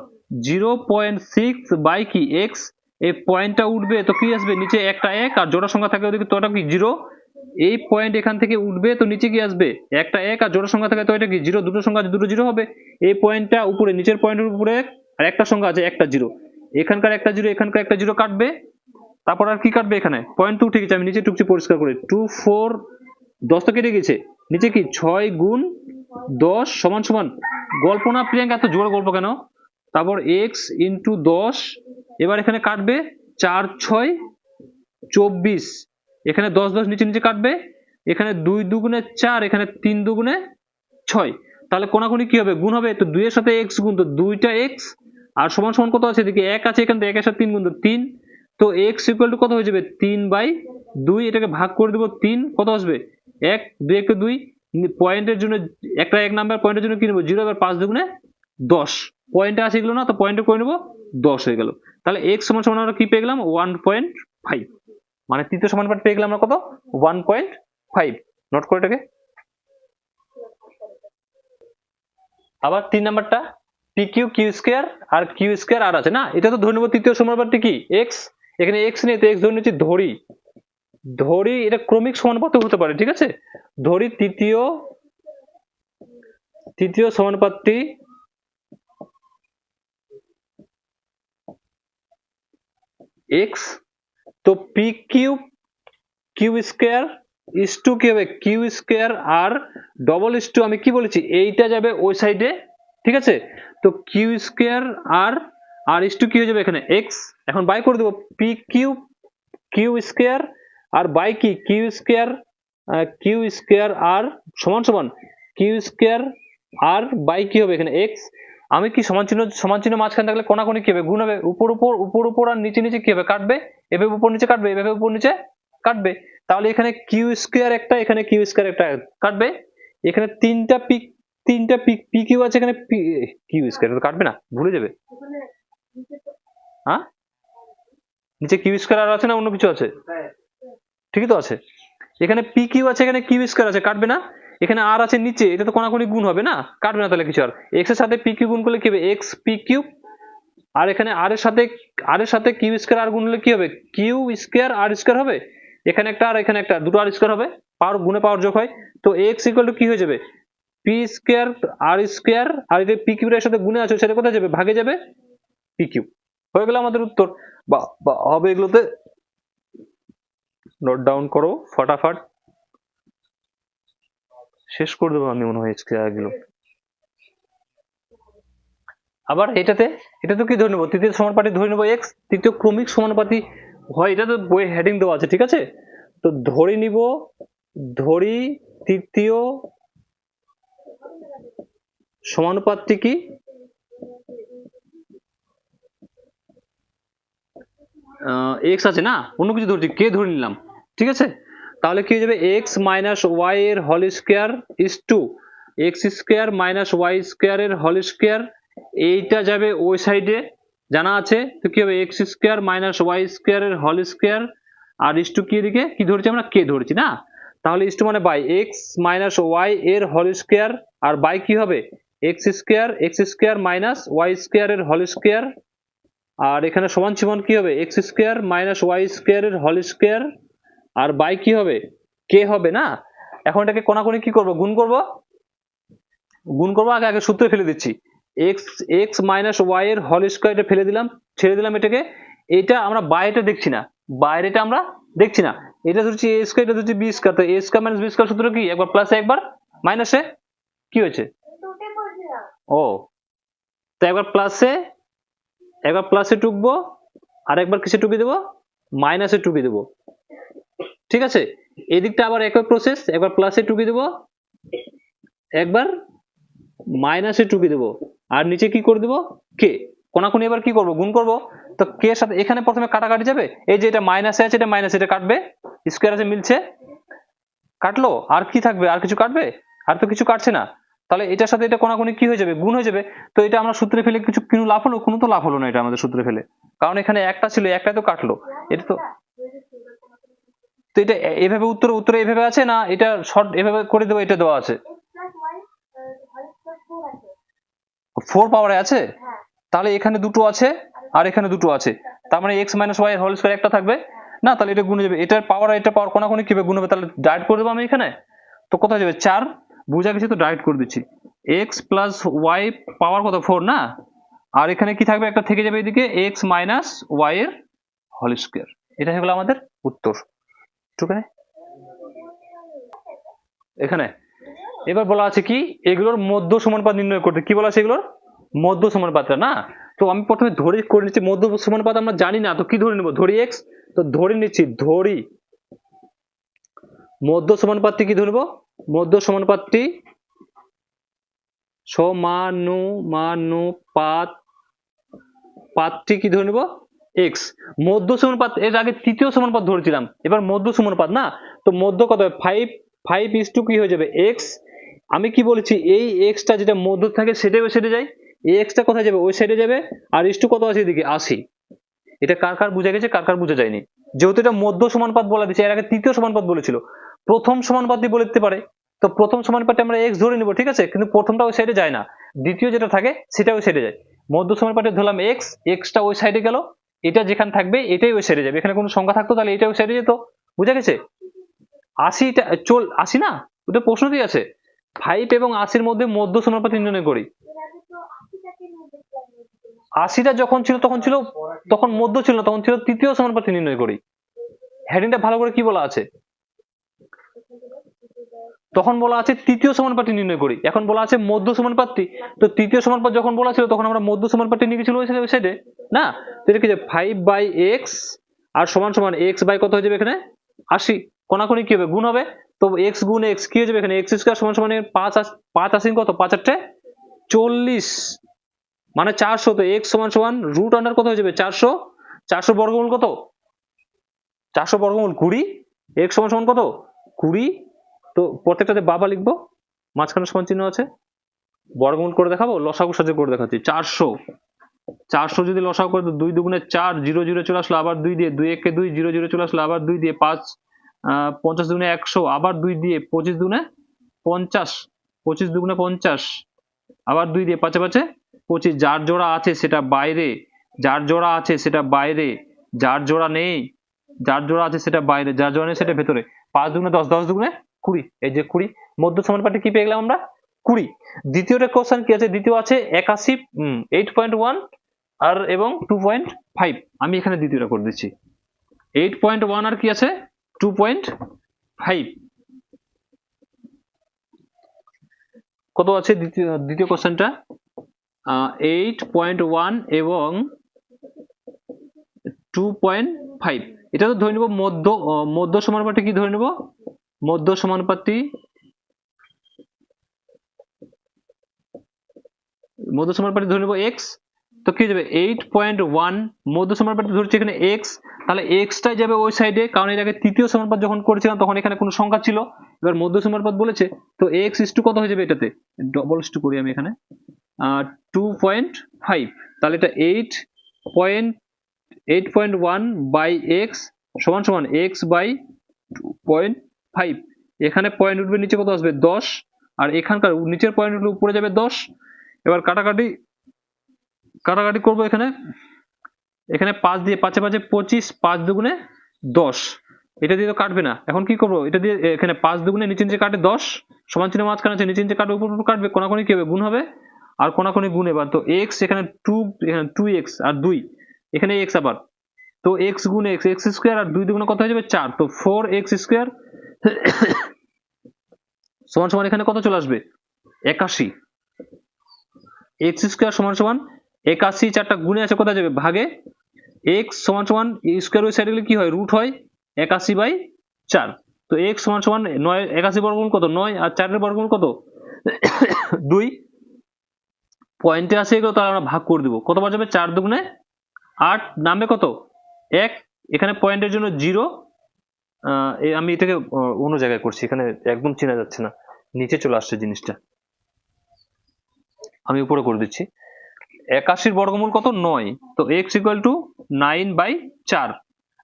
0.6 বাই কি x। এই পয়েন্টটা উঠবে তো কি আসবে? নিচে একটা 1 আর জোড়া সংখ্যা থাকে ওদিকে, তো ওটা কি 0। এই পয়েন্ট এখান থেকে উঠবে তো নিচে কি আসবে? একটা 1 আর জোড়া সংখ্যা থাকে তো এটা কি 0, দুটো সংখ্যা আছে, দুটো 0 হবে। এই পয়েন্টটা উপরে, নিচের পয়েন্টের উপরে আর একটা সংখ্যা আছে, একটা 0, এখানকার একটা 0, এখানকার একটা 0 কাটবে, তারপর আর কি কাটবে? এখানে পয়েন্ট 2 ঠিক আছে, আমি নিচে টুকছি পরিষ্কার করে, 2 4 10 তো কেটে গেছে, নিচে কি 6×10 সমান সমান, গল্প না প্রিয়াঙ্কা, এত জোর গল্প কেন? তারপর x × 10, এবার এখানে কাটবে 4 6 24, এখানে 10 10 নিচে নিচে কাটবে, এখানে 2 × 4, এখানে 3 × 6, তাহলে কোনাকুনি কি হবে? গুণ হবে, তো 2 এর সাথে x গুণ, তো 2টা x আর সমান সমান কত আছে? এদিকে 1 আছে, এখানে 1 এর সাথে 3 গুণ, তো 3, তো x = কত হয়ে যাবে? 3/2, এটাকে ভাগ করে দেব 3, কত আসবে? 1, 2 × 2, পয়েন্টের জন্য একটা 1 নাম্বার, পয়েন্টের জন্য কি নেব? 0, এবার 5×2 = 10, পয়েন্টে আসে এগুলো না, তো পয়েন্টে করে নেব 10 হয়ে গেল। তাহলে x সমান সমান আমরা কি পেয়ে গেলাম? 1.5, মানে তৃতীয় সমানুপাত পেয়ে গেলাম আমরা কত? 1.5। নোট করে এটাকে। আবার 3 নাম্বারটা pq q² আর q² আর আছে না, এটা তো ধরে নেব তৃতীয় সমানুপাতটি কি? x, এখানে x নেই তো x ধরে নিচ্ছি, ধরি এটা ক্রমিক সমানুপাত হতে পারে, ঠিক আছে? ধরি তৃতীয় তৃতীয় সমানুপাতটি x, তো p q square is to কি হবে কিউ স্কোয়ার আর ডবল ইস টু আমি কি বলেছি এইটা যাবে ওই সাইডে, ঠিক আছে। তো কিউ স্কোয়ার আর ইস টু কি হয়ে যাবে এখানে এক্স, এখন বাই করে দেবো পি কিউ স্কোয়ার আর বাই কি কিউ স্কোয়ার আর সমান সমান কিউ স্কোয়ার আর বাই কি হবে এখানে এক্স। আমি কি সমান চিহ্ন মাঝখানে থাকলে কোনাকুনি কি হবে গুণ হবে, উপর আর নিচে নিচে কি হবে কাটবে, এভাবে উপর নিচে কাটবে, এভাবে উপর নিচে কাটবে। তাহলে এখানে কিউ স্কোয়ার একটা, এখানে কিউ স্কোয়ার একটা কাটবে, এখানে তিনটা পি কিউ আছে, এখানে কিউ স্কোয়ার কাটবে না, ভুলে যাবে। হ্যাঁ নিচে কিউ স্কোয়ার আর আছে না অন্য কিছু আছে? ঠিকই তো আছে। এখানে পি কিউ আছে, এখানে কিউ স্কোয়ার আছে, কাটবে না। এখানে আর আছে নিচে, এটা তো কোনাকুনি গুণ হবে না, কাটবে না তাহলে কিছু। আর এক্স এর সাথে পি কিউ গুণ করলে কি হবে এক্স পি কিউ, আর এখানে আর এর সাথে কিউ স্কোয়ার আর গুণ হলে কি হবে কিউ স্কোয়ার আর স্কোয়ার হবে, এখানে একটা আর এখানে একটা, দুটো আর স্কোয়ার হবে, পাওয়ার গুণে পাওয়ার যোগ হয়। তো এক্স ইকুয়াল টু কি হয়ে যাবে পি স্কোয়ার আর স্কোয়ার, আর এই যে পি কিউ এর সাথে গুণে আছে সেটা কোথায় যাবে ভাগে যাবে পি কিউ। হয়ে গেল আমাদের উত্তর। বা হবে এগুলোতে নোট ডাউন করো ফটাফট, শেষ করে দেবো আমি মনে হয় এগুলো। আবার এটা তো কি ধরে নেবো তৃতীয় সমানুপাতি ধরে নেবো এক্স, তৃতীয় ক্রমিক সমানুপাতি হয়, এটা তো বই হেডিং দেওয়া আছে, ঠিক আছে। তো ধরে নিব তৃতীয় সমানুপাতটি কি এক্স আছে না, অন্য কিছু ধরছি, কে ধরে নিলাম, ঠিক আছে। তাহলে কি হয়ে যাবে এক্স মাইনাস ওয়াই এর whole square is to x square minus y square এর হোল স্কোয়ার, এইটা যাবে ওই সাইডে জানা আছে। তো কি হবে x square minus y square এর হোল স্কোয়ার আর ইস টু কি এদিকে কি ধরেছি আমরা কে ধরেছি না, তাহলে ইস টু মানে বাই এক্স মাইনাস ওয়াই এর হোল স্কোয়ার আর বাই কি হবে x square minus y square এর হোল স্কোয়ার, আর এখানে সমান সমান কি হবে x square minus y square এর হোল স্কোয়ার আর বাই কি হবে কে হবে না। এখন এটাকে কোনাকুনি কি করব গুণ করব, আগে সূত্রে ফেলে দিচ্ছি এক্স মাইনাস ওয়াই এর হোল স্কোয়ার ফেলে দিলাম, ছেড়ে দিলাম এটাকে। এটা আমরা বাইরেটা দেখছি না, বাইরেটা আমরা দেখছি না, এটা ধরছি এ স্কোয়ার, এটা ধরছি বি স্কোয়ার, তো এ স্কোয়ার মাইনাস বি স্কোয়ার সূত্র কি একবার প্লাসে একবার মাইনাসে কি হয়েছে ও, তো একবার প্লাসে টুকবো আর একবার কিসে টুকে দেবো মাইনাসে টুকে দেবো, ঠিক আছে। এদিকটা আবার একই প্রসেস, একবার প্লাসে টুকে দেবো একবার মাইনাসে টুকে দেবো আর নিচে কি করে দেবো কে, কোনাকুনি এবার কি করব গুণ করব। তো কে এর সাথে এখানে প্রথমে কাটাকাটি যাবে, এই যে এটা মাইনাসে আছে, এটা মাইনাস, এটা কাটবে, স্কোয়ার আছে মিলছে, কাটলো, আর কি থাকবে আর কিছু কাটবে, আর তো কিছু কাটছে না, তাহলে এটার সাথে এটা কোনাকুনি কি হয়ে যাবে গুণ হয়ে যাবে। তো এটা আমরা সূত্রে ফেলে কিছু কোনো লাভ হলো, কোনো তো লাভ হলো না এটা আমাদের সূত্রে ফেলে, কারণ এখানে একটা ছিল একটাই তো কাটলো, এটা তো এটা এভাবে উত্তরে এভাবে আছে না, এটা শর্ট এভাবে করে দেবো, এটা দেওয়া আছে 4 পাওয়ারে আছে, তাহলে এখানে দুটো আছে আর এখানে দুটো আছে, তার মানে এক্স মাইনাস ওয়াই এর হোল স্কয়ার একটা থাকবে না, তাহলে এটা গুণে যাবে, এটার পাওয়ার আর এটা পাওয়ার কোনাকুনি কিভাবে গুণ হবে, তাহলে ডাইরেক্ট করে দেবো আমি এখানে। তো কোথায় যাবে 4, বুঝা গেছে, তো ডাইরেক্ট করে দিচ্ছি এক্স প্লাস ওয়াই পাওয়ার কত 4 না, আর এখানে কি থাকবে একটা থেকে যাবে এদিকে এক্স মাইনাস ওয়াই এর হোল স্কয়ার, এটা হয়ে গেল আমাদের উত্তর। ঠিক আছে, এখানে এবার বলা আছে কি এগুলোর মধ্য সমানুপাত নির্ণয় করতে, কি বলা আছে এগুলোর মধ্য সমানুপাতটা না। তো আমি প্রথমে ধরে করে নিচ্ছি মধ্য সমানুপাত আমরা জানি না, তো কি ধরে নেব ধরি এক্স, তো ধরে নিচ্ছি ধরি মধ্য সমানুপাতটি কি ধরবো মধ্য সমানুপাতটি পাতটি কি ধরে নেব এক্স, মধ্য সমানুপাত এর আগে তৃতীয় সমানুপাত ধরেছিলাম, এবার মধ্য সমানুপাত না, তো মধ্য কত হবে 5 ইস টু কি হয়ে যাবে এক্স, আমি কি বলেছি এই এক্সটা যেটা মধ্য থাকে সেটাই ওই সাইডে যায়, এই এক্সটা কোথায় যাবে ওই সাইডে যাবে, আর ইস টু কত আছে এদিকে 80, এটা কার বুঝা গেছে কার বুঝা যায়নি, যেহেতু এটা মধ্য সমানুপাত বলা দিচ্ছে, এর আগে তৃতীয় সমানুপাত বলেছিল, প্রথম সমানুপাতই বলে দিতে পারে, তো প্রথম সমানুপাতটা আমরা এক্স ধরে নিব, ঠিক আছে, কিন্তু প্রথমটা ওই সাইডে যায় না, দ্বিতীয় যেটা থাকে সেটা ওই সাইডে যায়, মধ্য সমানুপাতে ধরলাম এক্স, এক্সটা ওই সাইডে গেল, এটা যেখানে থাকবে এটাই ওই সাইডে যাবে, এখানে কোনো সংখ্যা থাকতো তাহলে এটা ওই সাইডে যেত, বুঝা গেছে। 80 না ওটা প্রশ্নতেই আছে, 5 এবং 80-র মধ্যে মধ্য সমানুপাতি নির্ণয় করি। 80টা যখন ছিল তখন মধ্য ছিল না, তখন ছিল তৃতীয় সমানুপাতি নির্ণয় করি। হেডিংটা ভালো করে কি বলা আছে? তখন বলা আছে তৃতীয় সমানুপাতি নির্ণয় করি, এখন বলা আছে মধ্য সমানুপাতি। তো তৃতীয় সমানুপাত যখন বলা ছিল তখন আমরা মধ্য সমানুপাতি নিয়ে গেছিল ওই সাইডে না। তো এটা কি যে 5/x আর সমান সমান x বাই কত হয়ে যাবে এখানে 80, কোনাকুনি কি হবে গুণ হবে। তো x গুণ x কি হয়ে যাবে এখানে x² সমান সমান 5 কত 5 × 8 = 40 মানে 400। তো x সমান সমান রুট আন্ডার কত হয়ে যাবে 400, 400 বর্গমূল কত 400 বর্গমূল 20, x সমান সমান কত 20। তো প্রত্যেকটাতে বাবা লিখবো, মাঝখানে সমান চিহ্ন আছে, বর্গমূল করে দেখাবো, লসাগু সাহায্যে করে দেখাচ্ছি। 400 যদি লসাগু করে, 2 দুগুণে 4, 0 0 চলে আসলো আবার 2 দিয়ে, 2 1 কে 2, 0 0 চলে আসলো আবার 2 দিয়ে, 5 50 দুগুণে 100 আবার 2 দিয়ে, 25 দুগুণে 50, 25 দুগুণে 50 আবার 2 দিয়ে, 5 5 25। যার জোড়া আছে সেটা বাইরে, যার জোড়া আছে সেটা বাইরে, যার জোড়া নেই, যার জোড়া আছে সেটা বাইরে, যার জোড়া নেই সেটা ভেতরে। 5 দুগুণে 10, 10 দুগুণে 20, এই যে 20। মধ্য সমানুপাতি কি পেয়ে গেলাম আমরা 20। দ্বিতীয়টা কোশ্চেন কি আছে? দ্বিতীয় আছে 81, 8.1 আর এবং 2.5। আমি এখানে দ্বিতীয়টা করে দিচ্ছি। 8.1 আর কি আছে 2.5। কত আছে দ্বিতীয় কোশ্চেনটা 8.1 এবং 2.5। এটা তো ধরে নিব মধ্য সমানুপাতি কি ধরে নিব মধ্য সমানুপাতি ধরে নিব x। তো কি যাবে 8.1 মধ্য সমানুপাতি ধরছি এখানে x, তাহলে x টাই যাবে ওই সাইডে, কারণ এর আগে তৃতীয় সমানুপাত যখন করেছিলাম তখন এখানে কোনো সংখ্যা ছিল, এবার মধ্য সমানুপাত বলেছে তো x ইস টু কত হয়ে যাবে এটাতে ডবল ইস টু করি আমি এখানে 2.5। তাহলে এটা 8.1 বাই x সমান সমান x বাই 2.5। এখানে পয়েন্ট উঠবে নিচে কত আসবে 10, আর এখানকার নিচের পয়েন্ট উঠলে উপরে যাবে 10। এবার কাটাকাটি করব, এখানে 5 দিয়ে 5 5 25, 5 দুগুণে 10, এটা দিয়ে তো কাটবে না। এখন কি করব, এটা দিয়ে এখানে 5 দুগুণে নিচে নিচে কাটে 10, সমান চিহ্ন মাঝখানে আছে, নিচে নিচে কাটবে উপর উপর কাটবে, কোনাকুনি কি হবে গুণ হবে, আর কোনাকুনি গুণ। এবার তো x এখানে 2, এখানে 2x আর 2 এখানে x আবার, তো x গুণ x, x স্কয়ার আর 2 দুগুণে কত হয়ে যাবে 4, তো 4x স্কয়ার সমান সমান এখানে কত চলে আসবে 81। x স্কয়ার সমান সমান 81, 4টা গুণে আছে কোথায় যাবে ভাগে, x সমান সমান স্কয়ার ওই সাইডে গেলে কি হয় রুট হয় 81/4। তো x সমান সমান 9, 81 বর্গমূল কত 9 আর 4 এর বর্গমূল কত 2। পয়েন্টে আছে এগুলো, তাহলে আমরা ভাগ করে দেব, কতবার যাবে 4 দুগুণে 8, নামবে কত 1, এখানে পয়েন্টের জন্য 0। আমি এটাকে অন্য জায়গায় করছি, এখানে একদম চেনা যাচ্ছে না, নিচে চলে আসছে জিনিসটা, আমি উপরে করে দিচ্ছি। 81 বর্গমূল কত 9, তো x ইকুয়াল টু 9/4,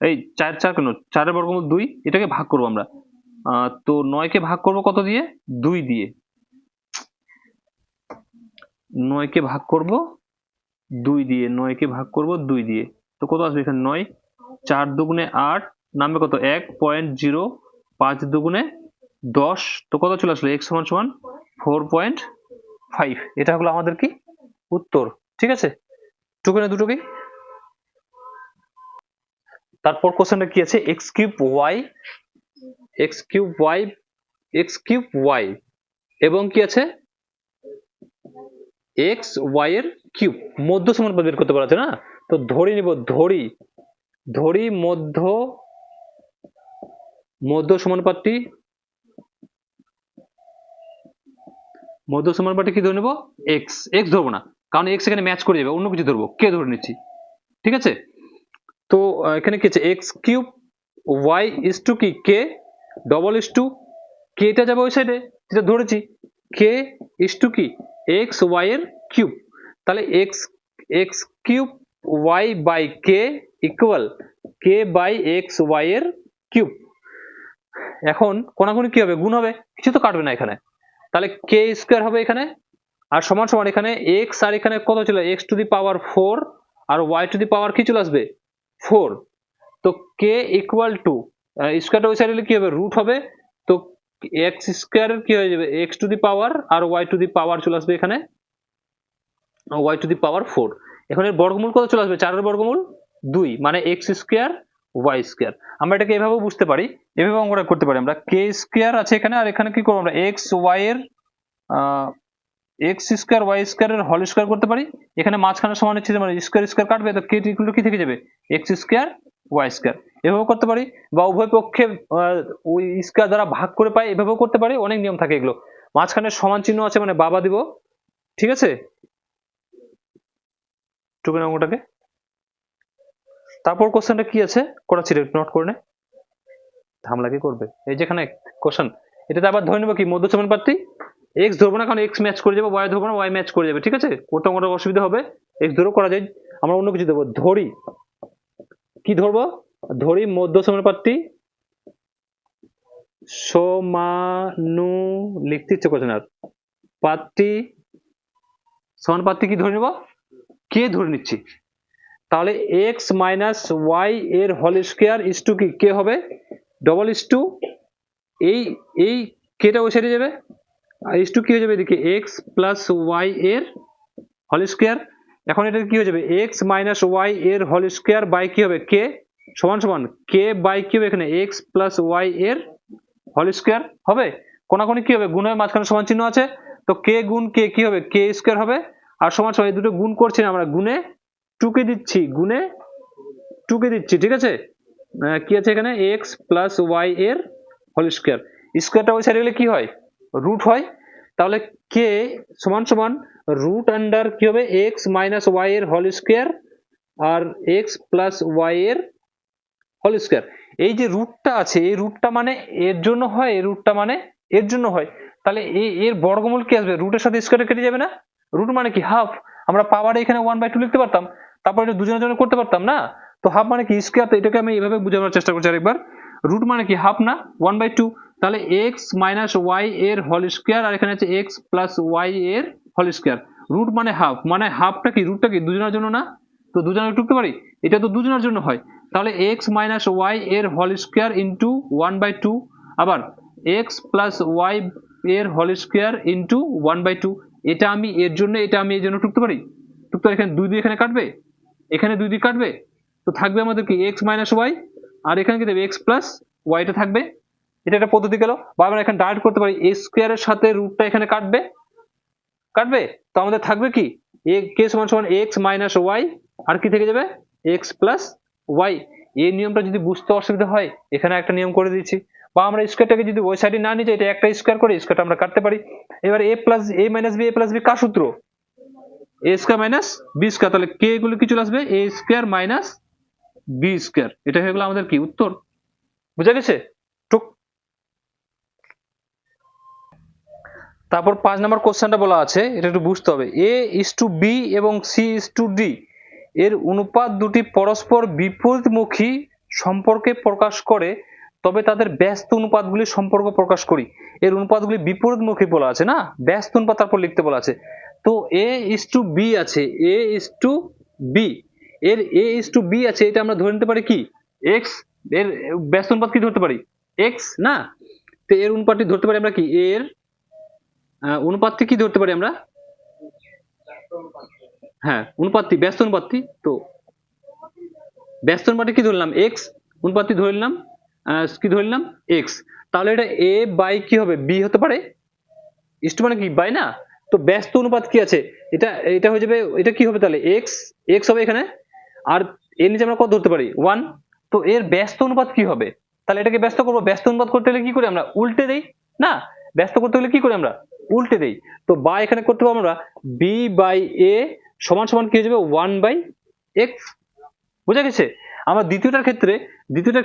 এই 4 4 কেন 4 এর বর্গমূল 2, এটাকে ভাগ করব আমরা। তো 9 কে ভাগ করব কত দিয়ে 2 দিয়ে, 9 কে ভাগ করব 2 দিয়ে, 9 কে ভাগ করব 2 দিয়ে, তো কত আসবে এখানে 9, 4 দুগুণে 8, নামবে কত 1.0, 5 দুগুণে 10, তো কত চলে আসলো x সমান সমান 4.5। এটা হলো আমাদের কি উত্তর, ঠিক আছে টুকে না দুটোকে। তারপর কোশ্চেনটা কি আছে x কিউব y এবং কি আছে x y এর কিউব, মধ্য সমানুপাত বের করতে বলা আছে না। তো ধরি নিব, ধরি মধ্য সমানুপাতটি কি ধরে নেব x ধরবো না, কারণ x এখানে ম্যাচ করে যাবে, অন্য কিছু ধরবো, k ধরে নিচ্ছি, ঠিক আছে। তো এখানে কি আছে x cube y is to কি k double is to k, টা যাবে ওই সাইডে যেটা ধরেছি, k ইস টু কি x y এর কিউব, তাহলে x cube y by k equal k by x y এর কিউব। এখন কোনাকুনি কি হবে গুণ হবে, কিছু তো কাটবে না এখানে, তাহলে k স্কয়ার হবে এখানে, আর সমান সমান এখানে x আর এখানে কত ছিল x টু দি পাওয়ার 4 আর y টু দি পাওয়ার কি চলে আসবে 4। তো k ইকুয়াল টু স্কয়ারটা ওই সাইডে কি হবে রুট হবে, তো এক্স স্কোয়ার কি হয়ে যাবে এক্স টু দি পাওয়ার আর ওয়াই টু দি পাওয়ার চলে আসবে এখানে ওয়াই টু দি পাওয়ার 4। এখন এর বর্গমূল কত চলে আসবে 4 এর বর্গমূল 2 মানে এক্স স্কোয়ার ওয়াই স্কোয়ার। আমরা এটাকে এভাবেও বুঝতে পারি, এভাবে অঙ্কটা করতে পারি আমরা। কে স্কোয়ার আছে এখানে, আর এখানে কি করবো আমরা এক্স ওয়াই এর এক্স স্কোয়ার ওয়াই স্কোয়ার এর হোল স্কোয়ার করতে পারি। এখানে মাঝখানে সমান হচ্ছে মানে স্কোয়ার স্কোয়ার কাটবে, তো কে ইকুয়াল টু কি থেকে যাবে এক্স স্কোয়ার ওয়াই স্কোয়ার। এভাবেও করতে পারি, বা উভয় পক্ষে ওই স্কোয়ার দ্বারা ভাগ করে পাই, এভাবেও করতে পারি। অনেক নিয়ম থাকে এগুলো। মাঝখানে সমান চিহ্ন আছে মানে বাবা দিব, ঠিক আছে টুকেন অঙ্কটাকে। তারপর কোশ্চেনটা কি আছে করাচ্ছি, নোট করে নে, ঝামেলা কি করবে। এই যেখানে কোশ্চেন, এটাতে আবার ধরে নেবো কি মধ্য সমানুপাতি। এক্স ধরবো না কারণ এক্স ম্যাচ করে যাবে, ওয়াই ধরবো না ওয়াই ম্যাচ করে যাবে, ঠিক আছে করতে অঙ্কটা অসুবিধা হবে। এক্স ধরেও করা যায়, আমরা অন্য কিছু দেবো। ধরি কি ধরবো, ধরি মধ্য সমানুপাতি সমানু লিখতে ইচ্ছে করছে না, পাত্রী সমানুপাতি কি ধরে নেব কে ধরে নিচ্ছি। তাহলে এক্স মাইনাস ওয়াই এর হোল স্কোয়ার ইস টু কি কে হবে ডবল ইস টু এই এই কেটা ওই সাইডে যাবে, আর ইস টু কি হয়ে যাবে এদিকে এক্স প্লাস ওয়াই এর হোল স্কোয়ার। এখন এটা কি হয়ে যাবে এক্স মাইনাস ওয়াই এর হোল স্কোয়ার বাই কি হবে কে সমান সমান কে বাই কি হবে এখানে এক্স প্লাস ওয়াই এর হোল স্কোয়ার হবে। কোনাকুনি কি হবে গুণ হবে, মাঝখানে সমান চিহ্ন আছে, তো কে গুণ কে কি হবে কে স্কোয়ার হবে, আর সমান সমান এই দুটো গুণ করছি না আমরা, গুণে টুকে দিচ্ছি, গুণে টুকে দিচ্ছি, ঠিক আছে। কি আছে এখানে এক্স প্লাস ওয়াই এর হোল স্কোয়ার, স্কোয়ারটা ওই সাইডে গেলে কি হয় রুট হয়। তাহলে কে সমান সমান রুট আন্ডার কি হবে এক্স মাইনাস ওয়াই এর হোল স্কোয়ার আর এক্স প্লাস ওয়াই এর হোল স্কোয়ার। এই যে রুটটা আছে এই রুটটা মানে এর জন্য হয়, এই রুটটা মানে এর জন্য হয়। তাহলে এর বর্গমূল কি আসবে রুটের সাথে স্কোয়ার কেটে যাবে না, রুট মানে কি হাফ। আমরা পাওয়ারে এখানে 1/2 লিখতে পারতাম, তারপর এটা দুজনের জন্য করতে পারতাম না, তো হাফ মানে কি স্কোয়ার। তো এটাকে আমি এইভাবে বোঝানোর চেষ্টা করছি আরেকবার। রুট মানে কি হাফ না 1/2, তাহলে এক্স মাইনাস ওয়াই এর হোল স্কোয়ার আর এখানে আছে এক্স প্লাস ওয়াই এর হোল স্কোয়ার। রুট মানে হাফ, মানে হাফটা কি রুটটা কি দুজনের জন্য না, তো দুজনের টুকতে পারি, এটা তো দুজনের জন্য হয়। তাহলে এক্স মাইনাস ওয়াই এর হোল স্কোয়ার ইন্টু 1/2, আবার এক্স প্লাস ওয়াই এর হোল স্কোয়ার ইন্টু 1/2। এটা আমি এর জন্য, এটা আমি এর জন্য টুকতে পারি, টুকতে পারি। এখানে 2 এখানে কাটবে, এখানে 2 কাটবে, তো থাকবে আমাদের কি এক্স মাইনাস ওয়াই, আর এখানে কি দেবে এক্স প্লাস ওয়াইটা থাকবে। এটা একটা পদ্ধতি গেল। বা আমরা এখানে ডাইরেক্ট করতে পারি এ স্কোয়ারের সাথে রুটটা এখানে কাটবে, কাটবে, তো আমাদের থাকবে কি এ কে সমান সমান এক্স মাইনাস ওয়াই আর কি থেকে যাবে এক্স প্লাস ওয়াই। এই নিয়মটা যদি বুঝতে অসুবিধা হয় এখানে একটা নিয়ম করে দিচ্ছি। বা আমরা স্কোয়ারটাকে যদি ওই সাইডে না নিয়ে যাই, এটা একটা স্কোয়ার করে স্কোয়ারটা আমরা কাটতে পারি। এবার এ প্লাস এ মাইনাস বি, এ প্লাস বি কার সূত্র এ স্কোয়ার মাইনাস বি স্কোয়ার, তাহলে কে এগুলো কি চলে আসবে এ স্কোয়ার মাইনাস বি স্কোয়ার। এটা হয়ে গেল আমাদের কি উত্তর, বুঝা গেছে টুক। তারপর 5 নম্বর কোশ্চেনটা বলা আছে, এটা একটু বুঝতে হবে। এ ইস টু বি এবং সি ইস টু ডি এর অনুপাত দুটি পরস্পর বিপরীতমুখী সম্পর্কে প্রকাশ করে, তবে তাদের ব্যস্ত অনুপাতগুলির সম্পর্ক প্রকাশ করি। এর অনুপাতগুলি বিপরীতমুখী বলা আছে না, ব্যস্ত অনুপাত তারপর লিখতে বলা আছে। তো এ ইস টু বি আছে, এ ইস টু বি, এর এ ইস টু বি আছে, এটা আমরা ধরে নিতে পারি কি এক্স, এর ব্যস্ত অনুপাত কি ধরতে পারি এক্স না, তো এর অনুপাতটি ধরতে পারি আমরা কি এর অনুপাতটি কি ধরতে পারি আমরা, হ্যাঁ অনুপাতটি ব্যস্ত অনুপাতটি। তো ব্যস্ত অনুপাতটি কি ধরলাম এক্স, অনুপাতটি ধরে নিলাম কি ধরে নিলাম এক্স। তাহলে এটা এ বাই কি হবে বি হতে পারে, ইস্টু মানে কি বাই না, তো ব্যস্ত অনুপাত কি আছে এটা, এটা হয়ে যাবে, এটা কি হবে তাহলে এক্স, এক্স হবে এখানে, আর এর নিচে আমরা কত ধরতে পারি 1, তো এর ব্যস্ত অনুপাত কি হবে, তাহলে এটাকে ব্যস্ত করবো। ব্যস্ত অনুপাত করতে হলে কি করি আমরা উল্টে দেই না, ব্যস্ত করতে হলে কি করি আমরা উল্টে দেই। তো বা এখানে করতে পারবো আমরা বি বাই এ সমান সমান কি হয়ে যাবে 1/x, বুঝা গেছে। আমার দ্বিতীয়টার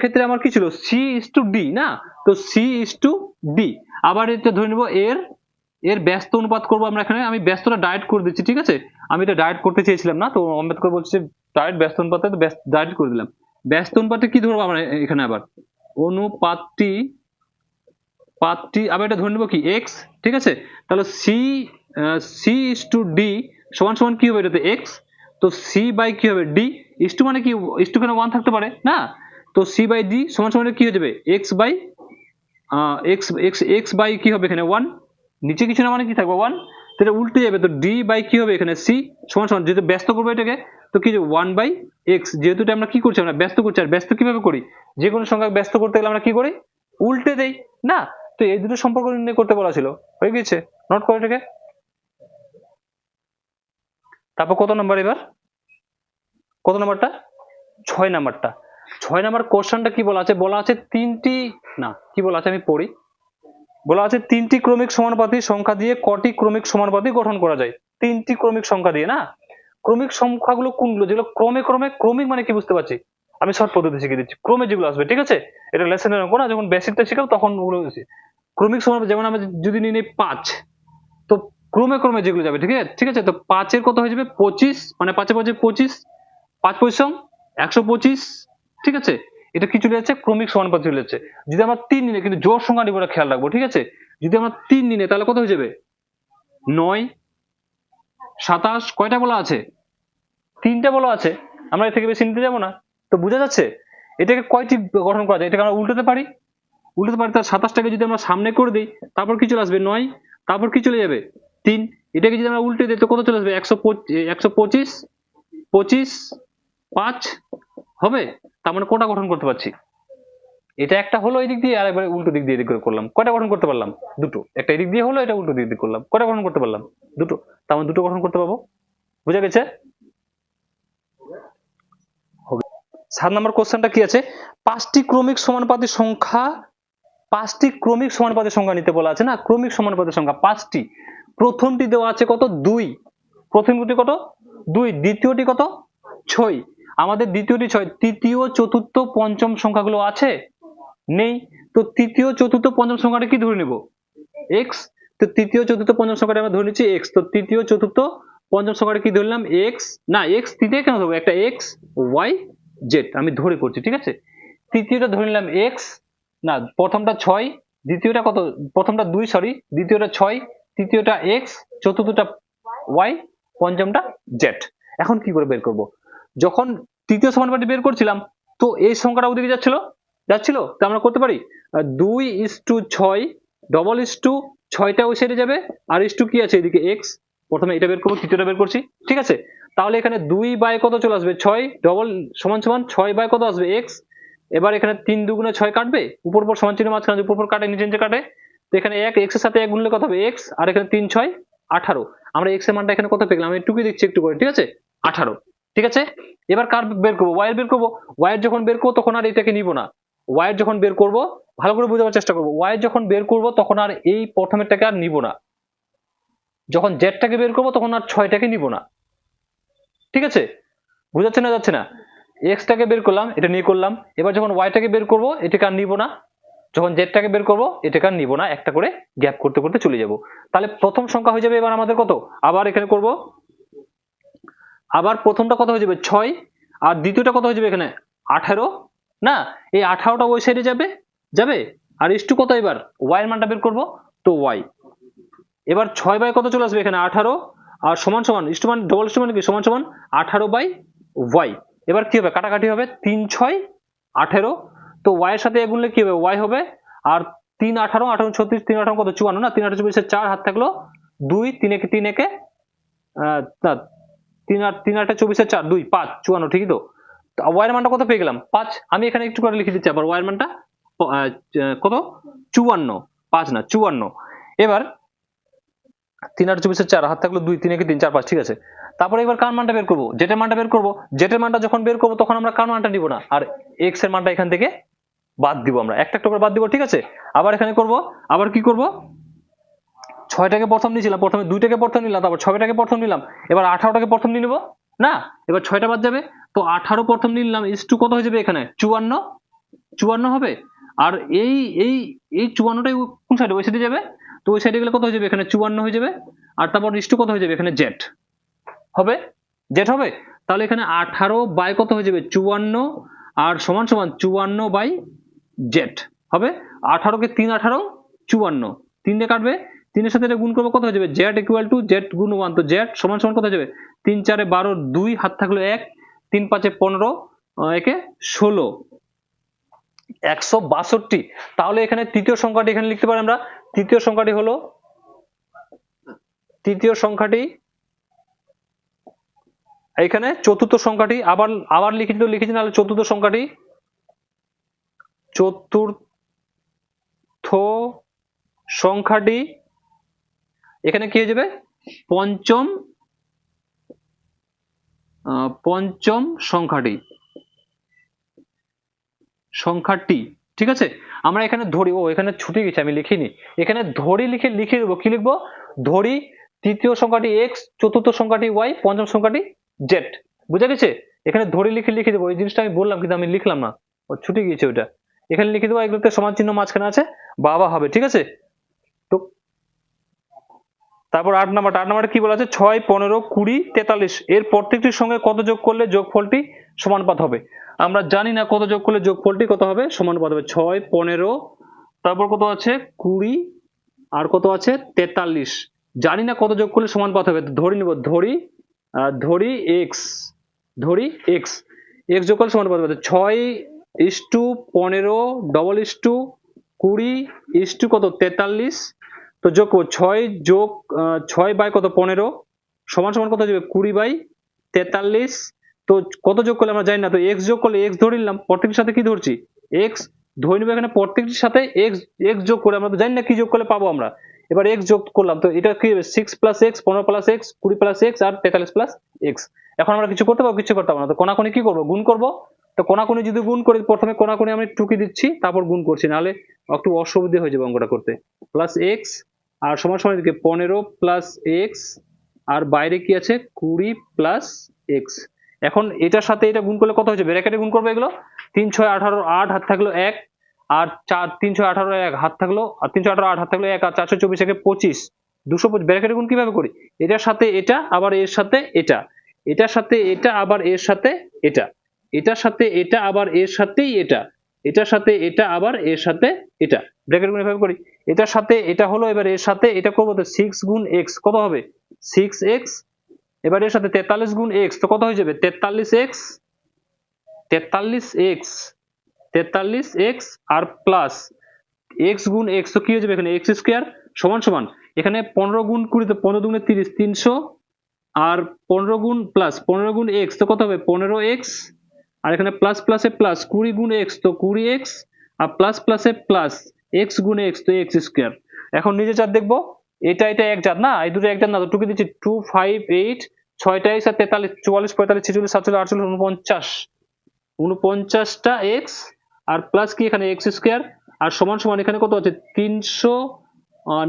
ক্ষেত্রে আমার কি ছিল সি ইস টু ডি না, তো সি ইস টু ডি। আবার এটা ধরে নেবো এর ব্যস্ত অনুপাত করবো আমরা এখানে, আমি ব্যস্তটা ডাইরেক্ট করে দিচ্ছি, ঠিক আছে আমি এটা ডাইরেক্ট করতে চেয়েছিলাম না, তো আম্বেদকর বলছে ডাইরেক্ট ব্যস্ত অনুপাতে, তো ডাইরেক্ট করে দিলাম। ব্যস্ত অনুপাতে কি ধরবো আমরা এখানে আবার অনুপাতটি আবার এটা ধরে নেবো কি এক্স, ঠিক আছে। তাহলে সি ইস টু ডি সমান সমান কি হবে এটাতে এক্স, তো সি বাই কি হবে ডি, ইস টু মানে কি ইস টু কেন 1 থাকতে পারে না, তো সি বাই ডি সমান সমান কি হয়ে যাবে x by x x x by কি হবে এখানে 1, নিচে কিছু না মানে কি থাকবে 1, তো এটা উল্টে যাবে, তো ডি বাই কি হবে এখানে সি সমান সমান, যেহেতু ব্যস্ত করবো এটাকে তো কি 1/x, যেহেতু এটা আমরা কি করছি আমরা ব্যস্ত করছি, আর ব্যস্ত কিভাবে করি, যে কোনো সংখ্যা ব্যস্ত করতে গেলে আমরা কি করি উল্টে দেই না, তো এই দুটো সম্পর্ক নির্ণয় করতে বলা ছিল, হয়ে গেছে, নোট করে এটাকে। তারপর কত নাম্বার, এবার কত নাম্বারটা 6 নাম্বারটা, 6 নাম্বার কোশ্চেনটা কি বলা আছে, বলা আছে তিনটি, না কি বলা আছে আমি পড়ি, বলা আছে তিনটি ক্রমিক সমানুপাতিক সংখ্যা দিয়ে কটি ক্রমিক সমানুপাতিক গঠন করা যায়, তিনটি ক্রমিক সংখ্যা দিয়ে, না ক্রমিক সংখ্যাগুলো কোনগুলো, যেগুলো ক্রমে ক্রমে, ক্রমিক মানে কি বুঝতে পারছি, আমি শর্ট পদ্ধতি শিখিয়ে দিচ্ছি, ক্রমে যেগুলো আসবে, ঠিক আছে, এটা লেসনের অঙ্ক না, যখন বেসিকটা শিখাবো তখন ওগুলো ক্রমিক সমানুপাতিক, যেমন আমরা যদি নিই 5, তো ক্রমে ক্রমে যেগুলো যাবে, ঠিক আছে, ঠিক আছে, তো 5 এর কত হয়ে যাবে 25, মানে 5 এ 5 25, 5 পরিশ্রম 125, ঠিক আছে, এটা কি চলে যাচ্ছে ক্রমিক সমানুপাতিক চলে যাচ্ছে। যদি আমরা 3 নিলে, কিন্তু জোড় সংখ্যা নিব না, খেয়াল রাখবো, ঠিক আছে, যদি আমরা 3 নিলে তাহলে কত হয়ে যাবে 9, 27, কয়টা বলা আছে 3টা বলা আছে, আমরা এর থেকে বেশি নিতে যাবো না, তো বোঝা যাচ্ছে এটাকে কয়টি গঠন করা যায়, এটাকে আমরা উল্টাতে পারি, উল্টাতে পারি, তার 27টাকে যদি আমরা সামনে করে দিই তারপর কি চলে আসবে 9, তারপর কি চলে যাবে 3, এটাকে যদি আমরা উল্টে দিই তো কত চলে আসবে 125, 25, 5 হবে, তার মানে কোটা গঠন করতে পারছি, এটা একটা হলো এই দিক দিয়ে, আর একবার উল্টো দিক দিয়ে এদিক করে করলাম, কয়টা গঠন করতে পারলাম দুটো, একটা এদিক দিয়ে হলো, এটা উল্টো দিক দিয়ে করলাম, কয়টা গঠন করতে পারলাম দুটো, তার মানে দুটো গঠন করতে পারবো, বুঝা গেছে। 7 নম্বর কোশ্চেনটা কি আছে, 5টি ক্রমিক সমানুপাতিক সংখ্যা, 5টি ক্রমিক সমানুপাতিক সংখ্যা নিতে বলা আছে, না ক্রমিক সমানুপাতিক সংখ্যা 5টি, প্রথমটি দেওয়া আছে কত 2, প্রথমটি কত 2, দ্বিতীয়টি কত 6, আমাদের দ্বিতীয়টি 6, তৃতীয় চতুর্থ পঞ্চম সংখ্যাগুলো আছে নেই, তো তৃতীয় চতুর্থ পঞ্চম সংখ্যাটা কি ধরে নিব x, তো তৃতীয় চতুর্থ পঞ্চম সংখ্যাটা আমরা ধরে নিচ্ছি x, তো তৃতীয় চতুর্থ পঞ্চম সংখ্যাটা কি ধরলাম x, না x তৃতীয় কেন ধরবো, একটা x y z আমি ধরে করছি, ঠিক আছে, তৃতীয়টা ধরে নিলাম x, না প্রথমটা 6, দ্বিতীয়টা কত, প্রথমটা 2 সরি, দ্বিতীয়টা 6, তৃতীয়টা x, চতুর্থটা y, পঞ্চমটা z। এখন কি করে বের করব, যখন তৃতীয় সমানুপাতি বের করছিলাম তো এই সংখ্যাটা ওদিকে যাচ্ছিল, তো আমরা করতে পারি 2:6, ডবল ইস টু 6টা ওই সাইডে যাবে, আর ইস টু কি আছে এদিকে x, প্রথমে এটা বের করবো, তৃতীয়টা বের করছি, ঠিক আছে, তাহলে এখানে 2 বাই কত চলে আসবে 6, ডবল সমান সমান 6 বাই কত আসবে x, এবার এখানে 3 দুগুণে 6 কাটবে, উপর উপর সমান চিহ্ন মাঝখানে উপর উপর কাটে, নিচে নিচে কাটে, তো এখানে 1 x এর সাথে 1 গুণলে কত হবে x, আর এখানে 3 6 18, আমরা x এর মানটা এখানে কত পেলাম, আমি একটু দেখছি একটু করে, ঠিক আছে 18, ঠিক আছে, এবার কার বের করবো, y এর বের করবো, y এর যখন বের করবো তখন আর এটাকে নিব না, y এর যখন বের করবো ভালো করে বোঝার চেষ্টা করবো, y এর যখন বের করবো তখন আর এই প্রথমেরটাকে আর নিব না, যখন z টাকে বের করবো তখন আর 6টাকে নিব না, ঠিক আছে, বুঝাচ্ছে না যাচ্ছে না, x টাকে বের করলাম এটা নিয়ে করলাম, এবার যখন y টাকে বের করবো এটাকে আর নিব না, যখন z টাকে বের করবো এটাকে আর নিব না, একটা করে গ্যাপ করতে করতে চলে যাব, তাহলে প্রথম সংখ্যা হয়ে যাবে এবার আমাদের কত, আবার এখানে করব, আবার প্রথমটা কত হয়ে যাবে 6, আর দ্বিতীয়টা কত হয়ে যাবে এখানে 18, না এই 18টা ওই সাইডে যাবে যাবে, আর ইস2 কত, এবার y এর মানটা বের করব, তো y, এবার 6 বাই কত চলে আসবে এখানে 18, আর সমান সমান ইস2 মান ডবল ইস2 মানে কি সমান সমান 18 বাই y, এবার কি হবে কাটাকাটি হবে 3 6 18, তো y এর সাথে গুণলে কি হবে y হবে, আর 3 18 18 36, 3 18 কত 54, না 3 18 24 4 হাত থাকলো 2, 3 একে 3 একে না 3 8 3 8 24 4 2 5 54, ঠিকই তো, y এর মানটা কত পেয়ে গেলাম 5, আমি এখানে একটু করে লিখে দিচ্ছি আবার y এর মানটা কত 54, 5 না 54, এবার 3 8 24 4 হাত থাকলো 2, 3 একে 3 4 5, ঠিক আছে, তারপরে এবার কার মানটা বের করবো, জেড এর মানটা বের করবো, জেড এর মানটা যখন বের করবো তখন আমরা কার মানটা নিব না, আর x এর মানটা এখান থেকে বাদ দিব, আমরা একটা একটা করে বাদ দিব, ঠিক আছে, আবার এখানে করব, আবার কি করব 6টাকে প্রথম নিয়েছিলাম, প্রথমে 2টাকে প্রথম নিলাম, তারপর 6টাকে প্রথম নিলাম, এবার 18টাকে প্রথম নিয়ে নেব, না এবার 6টা বাদ যাবে, তো 18 প্রথম নিলাম, ইস2 কত হয়ে যাবে এখানে 54 হবে, আর এই এই এই 54টাই কোন সাইডে ওই সাইডে যাবে, তো ওই সাইডে গেলে কত হয়ে যাবে এখানে 54 হয়ে যাবে, আর তারপর ইস2 কত হয়ে যাবে এখানে জেড হবে, জেড হবে, তাহলে এখানে 18 বাই কত হয়ে যাবে 54, আর সমান সমান 54 বাই জেড হবে, 18 কে 3 18 54, 3 দিয়ে কাটবে, 3 এর সাথে এটা গুণ করবো কত হয়ে যাবে জেড ইকুয়াল টু জেড গুণ 1, তো জেড সমান সমান কত হয়ে যাবে 3 4 12 2 হাত থাকলো 1, 3 5 15 একে 16, 162। তাহলে এখানে তৃতীয় সংখ্যাটি এখানে লিখতে পারি আমরা। তৃতীয় সংখ্যাটি এখানে চতুর্থ সংখ্যাটি আবার লিখেছি নাহলে চতুর্থ সংখ্যাটি এখানে কি হয়ে যাবে, পঞ্চম সংখ্যাটি। ঠিক আছে, আমরা এখানে ধরি, এখানে ছুটে গেছে আমি লিখিনি, এখানে ধরি লিখে দেবো। কি লিখবো? ধরি তৃতীয় সংখ্যাটি x, চতুর্থ সংখ্যাটি y, পঞ্চম সংখ্যাটি z। বুঝা গেছে? এখানে ধরি লিখে দেবো। এই জিনিসটা আমি বললাম কিন্তু আমি লিখলাম না, ছুটে গিয়েছে ওটা। এখানে লিখে দেবো, এগুলোতে সমান চিহ্ন মাঝখানে আছে, বাবা হবে। ঠিক আছে, তো তারপর 8 নাম্বারটা কি বলা আছে? 6, 15, 20, 43 এর প্রত্যেকটির সঙ্গে কত যোগ করলে যোগফলটি সমানুপাত হবে? আমরা জানি না কত যোগ করলে যোগফলটি কত হবে, সমানুপাত হবে। 6, 15, তারপর কত আছে 20, আর কত আছে 43। জানি না কত যোগ করলে সমানুপাত হবে, ধরে নিব, ধরি x যোগ করলে সমানুপাত হবে 6:15:20 কত 43। তো যোগ করবো 6 বাই কত 15 সমান কত হয়ে যাবে 20/43। তো কত যোগ করলে আমরা জানি না, তো x যোগ করলে x ধরে নিলাম, প্রত্যেকটির সাথে কি ধরছি x ধরে নিব। এখানে প্রত্যেকটির সাথে x যোগ করে আমরা তো জানি না কি যোগ করলে পাবো আমরা। এবার x যোগ করলাম, তো এটা কি হবে 6 + x, 15 + x, 20 + x আর 43 + x। এখন আমরা কিছু করতে পারবো? কিছু করতে পারবো না। তো কোনাকুনি কি করবো? গুণ করবো। তো কোনাকুনি যদি গুণ করি, প্রথমে কোনাকুনি আমি টুকি দিচ্ছি, তারপর গুণ করছি, নাহলে একটু অসুবিধা হয়ে যাবে অঙ্কটা করতে। প্লাস x আর সমান এদিকে 15 + x আর বাইরে কি আছে 20 + x। এখন এটার সাথে এটা গুণ করলে কত হয়ে যাবে? ব্র্যাকেটে গুণ করবো এগুলো। 3, 6, 18, 8 হাত থাকলো 1 আর 4, 3, 6, 18, 1 হাত থাকলো, আর 3, 6, 18, 8 হাত থাকলো 1 আর 424 একে 25, 225। ব্র্যাকেটে গুণ কিভাবে করি? এটার সাথে এটা আবার এর সাথে এটা, এটার সাথে এটা আবার এর সাথে এটা, এটার সাথে এটা আবার এর সাথেই এটা, এটার সাথে এটা আবার এর সাথে এটা। ব্র্যাকেট গুণ এভাবে করি। এটার সাথে এটা হলো, এবার এর সাথে এটা করবো, তো 6 গুণ x কত হবে 6x। এবার এর সাথে 43 গুণ x, তো কত হয়ে যাবে 43x আর প্লাস x গুণ x, তো কি হয়ে যাবে এখানে x স্কয়ার সমান সমান এখানে 15 গুণ 20, তো 15 দুগুণে 30, 300 আর 15 গুণ প্লাস 15 গুণ x, তো কত হবে 15x আর এখানে প্লাস প্লাসে প্লাস 20 গুণ x, তো 20x আর প্লাস প্লাসে প্লাস x গুণ x, তো x স্কয়ার। এখন নিজে চার দেখবো, এটা এক জাত না, এই দুটো এক জাত না, তো টুকে দিচ্ছি 2, 5, 8, 6টা x আর 43, 44, 45, 46, 47, 48, 49টা x আর প্লাস কি এখানে x স্কয়ার আর সমান সমান এখানে কত আছে 300,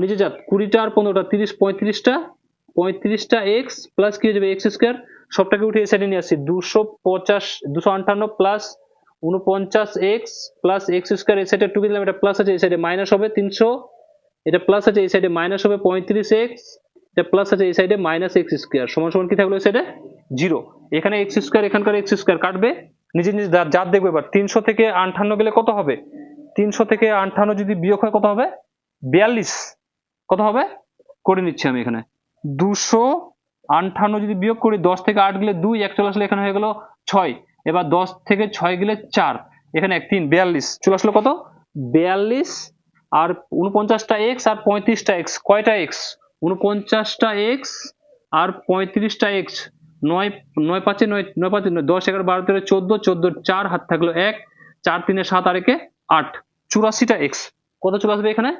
নিজে যাক 20টা আর 15টা 30, 35টা x প্লাস কি হয়ে যাবে x স্কয়ার। সবটাকে উঠে এই সাইডে নিয়ে আসছি, 258 plus 49x plus x square. এই সাইডে টুকে দিলাম, এটা প্লাস আছে, এই সাইডে মাইনাস হবে 300, এটা প্লাস আছে, এই সাইডে মাইনাস হবে 35x, এটা প্লাস আছে, এই সাইডে মাইনাস x স্কয়ার সমান সমান কি থাকলো এই সাইডে 0। এখানে x স্কয়ার এখানকার x স্কয়ার কাটবে, নিজে নিজে জাত দেখবো। এবার 300 থেকে 58 গেলে কত হবে? 300 থেকে 58 যদি বিয়োগ হয় কত হবে 42। কত হবে করে নিচ্ছি আমি এখানে 258 যদি বিয়োগ করি, 10 থেকে 8 গেলে 2, 1 চলে আসলে এখানে হয়ে গেল 6। এবার 10 থেকে 6 গেলে 4, এখানে 1, 3, 42 চলে আসলো কত 42 আর 49টা x আর 35টা x, কয়টা x 49টা x আর 35টা x, 9, 9, 5, 9, 9, 5, 9, 10, 11, 12, 13, 14, 14, 4 হাত থাকলো 1, 4, 3, 7 আর 1, 8, 84টা x। কত চলে আসবে এখানে?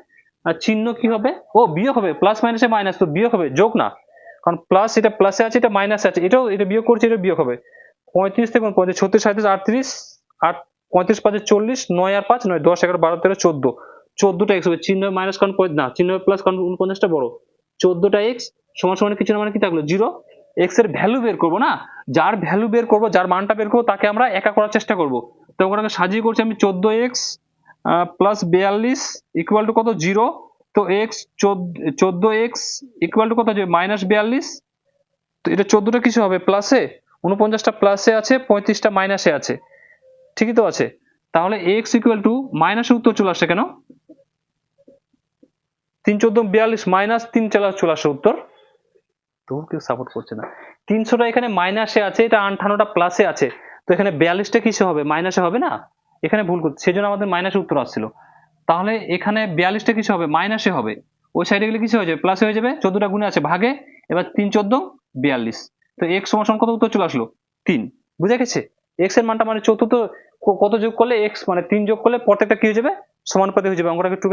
আর চিহ্ন কি হবে? ও বিয়োগ হবে, প্লাস মাইনাসে মাইনাস, তো বিয়োগ হবে, যোগ না, কারণ প্লাস এটা প্লাসে আছে, এটা মাইনাসে আছে, এটাও এটা বিয়োগ করছে, এটা বিয়োগ হবে। 35 থেকে 35, 36, 37, 38, 8, 35, 5, 40, 9 আর 5, 9, 10, 11, 12, 13, 14, 14টা x হবে। চিহ্ন মাইনাস কারণ না, চিহ্ন প্লাস কারণ 49টা বড়। 14টা x সমান সমান কিছু না মানে কি থাকলো 0। x এর ভ্যালু বের করবো না, যার ভ্যালু বের করবো, যার মানটা বের করবো তাকে আমরা একা করার চেষ্টা করবো। তো ওখানে সাজিয়ে করছি আমি 14x প্লাস 42 ইকুয়াল টু কত 0। তো x 14x ইকুয়াল টু কত হবে মাইনাস 42। তো এটা 14টা কিছু হবে প্লাসে, 49টা প্লাসে আছে, 35টা মাইনাসে আছে, ঠিকই তো আছে। তাহলে x ইকুয়াল টু মাইনাসের উত্তর চলে আসছে কেন? 3, 14, 42 মাইনাস 3 চলে আসছে উত্তর। তো কেউ সাপোর্ট করছে না। 300টা এখানে মাইনাসে আছে, এটা 58টা প্লাসে আছে, তো এখানে 42টা কিসে হবে মাইনাসে হবে না, এখানে ভুল করছি, সেই জন্য আমাদের মাইনাসে উত্তর আসছিল। তাহলে এখানে 42টা কিছু হবে, মাইনাসে হবে, ওই সাইডে গেলে কিছু হয়ে যাবে, প্লাস হয়ে যাবে, 14টা গুণে আছে ভাগে, এবার 3 14 42। তো এক্স সমান কত উত্তর চলে আসলো 3। বুঝে গেছে? এক্স এর মানটা মানে চতুর্থ কত যোগ করলে এক্স মানে 3 যোগ করলে প্রত্যেকটা কি হয়ে যাবে সমানুপাতে হয়ে যাবে, অঙ্কটাকে একটু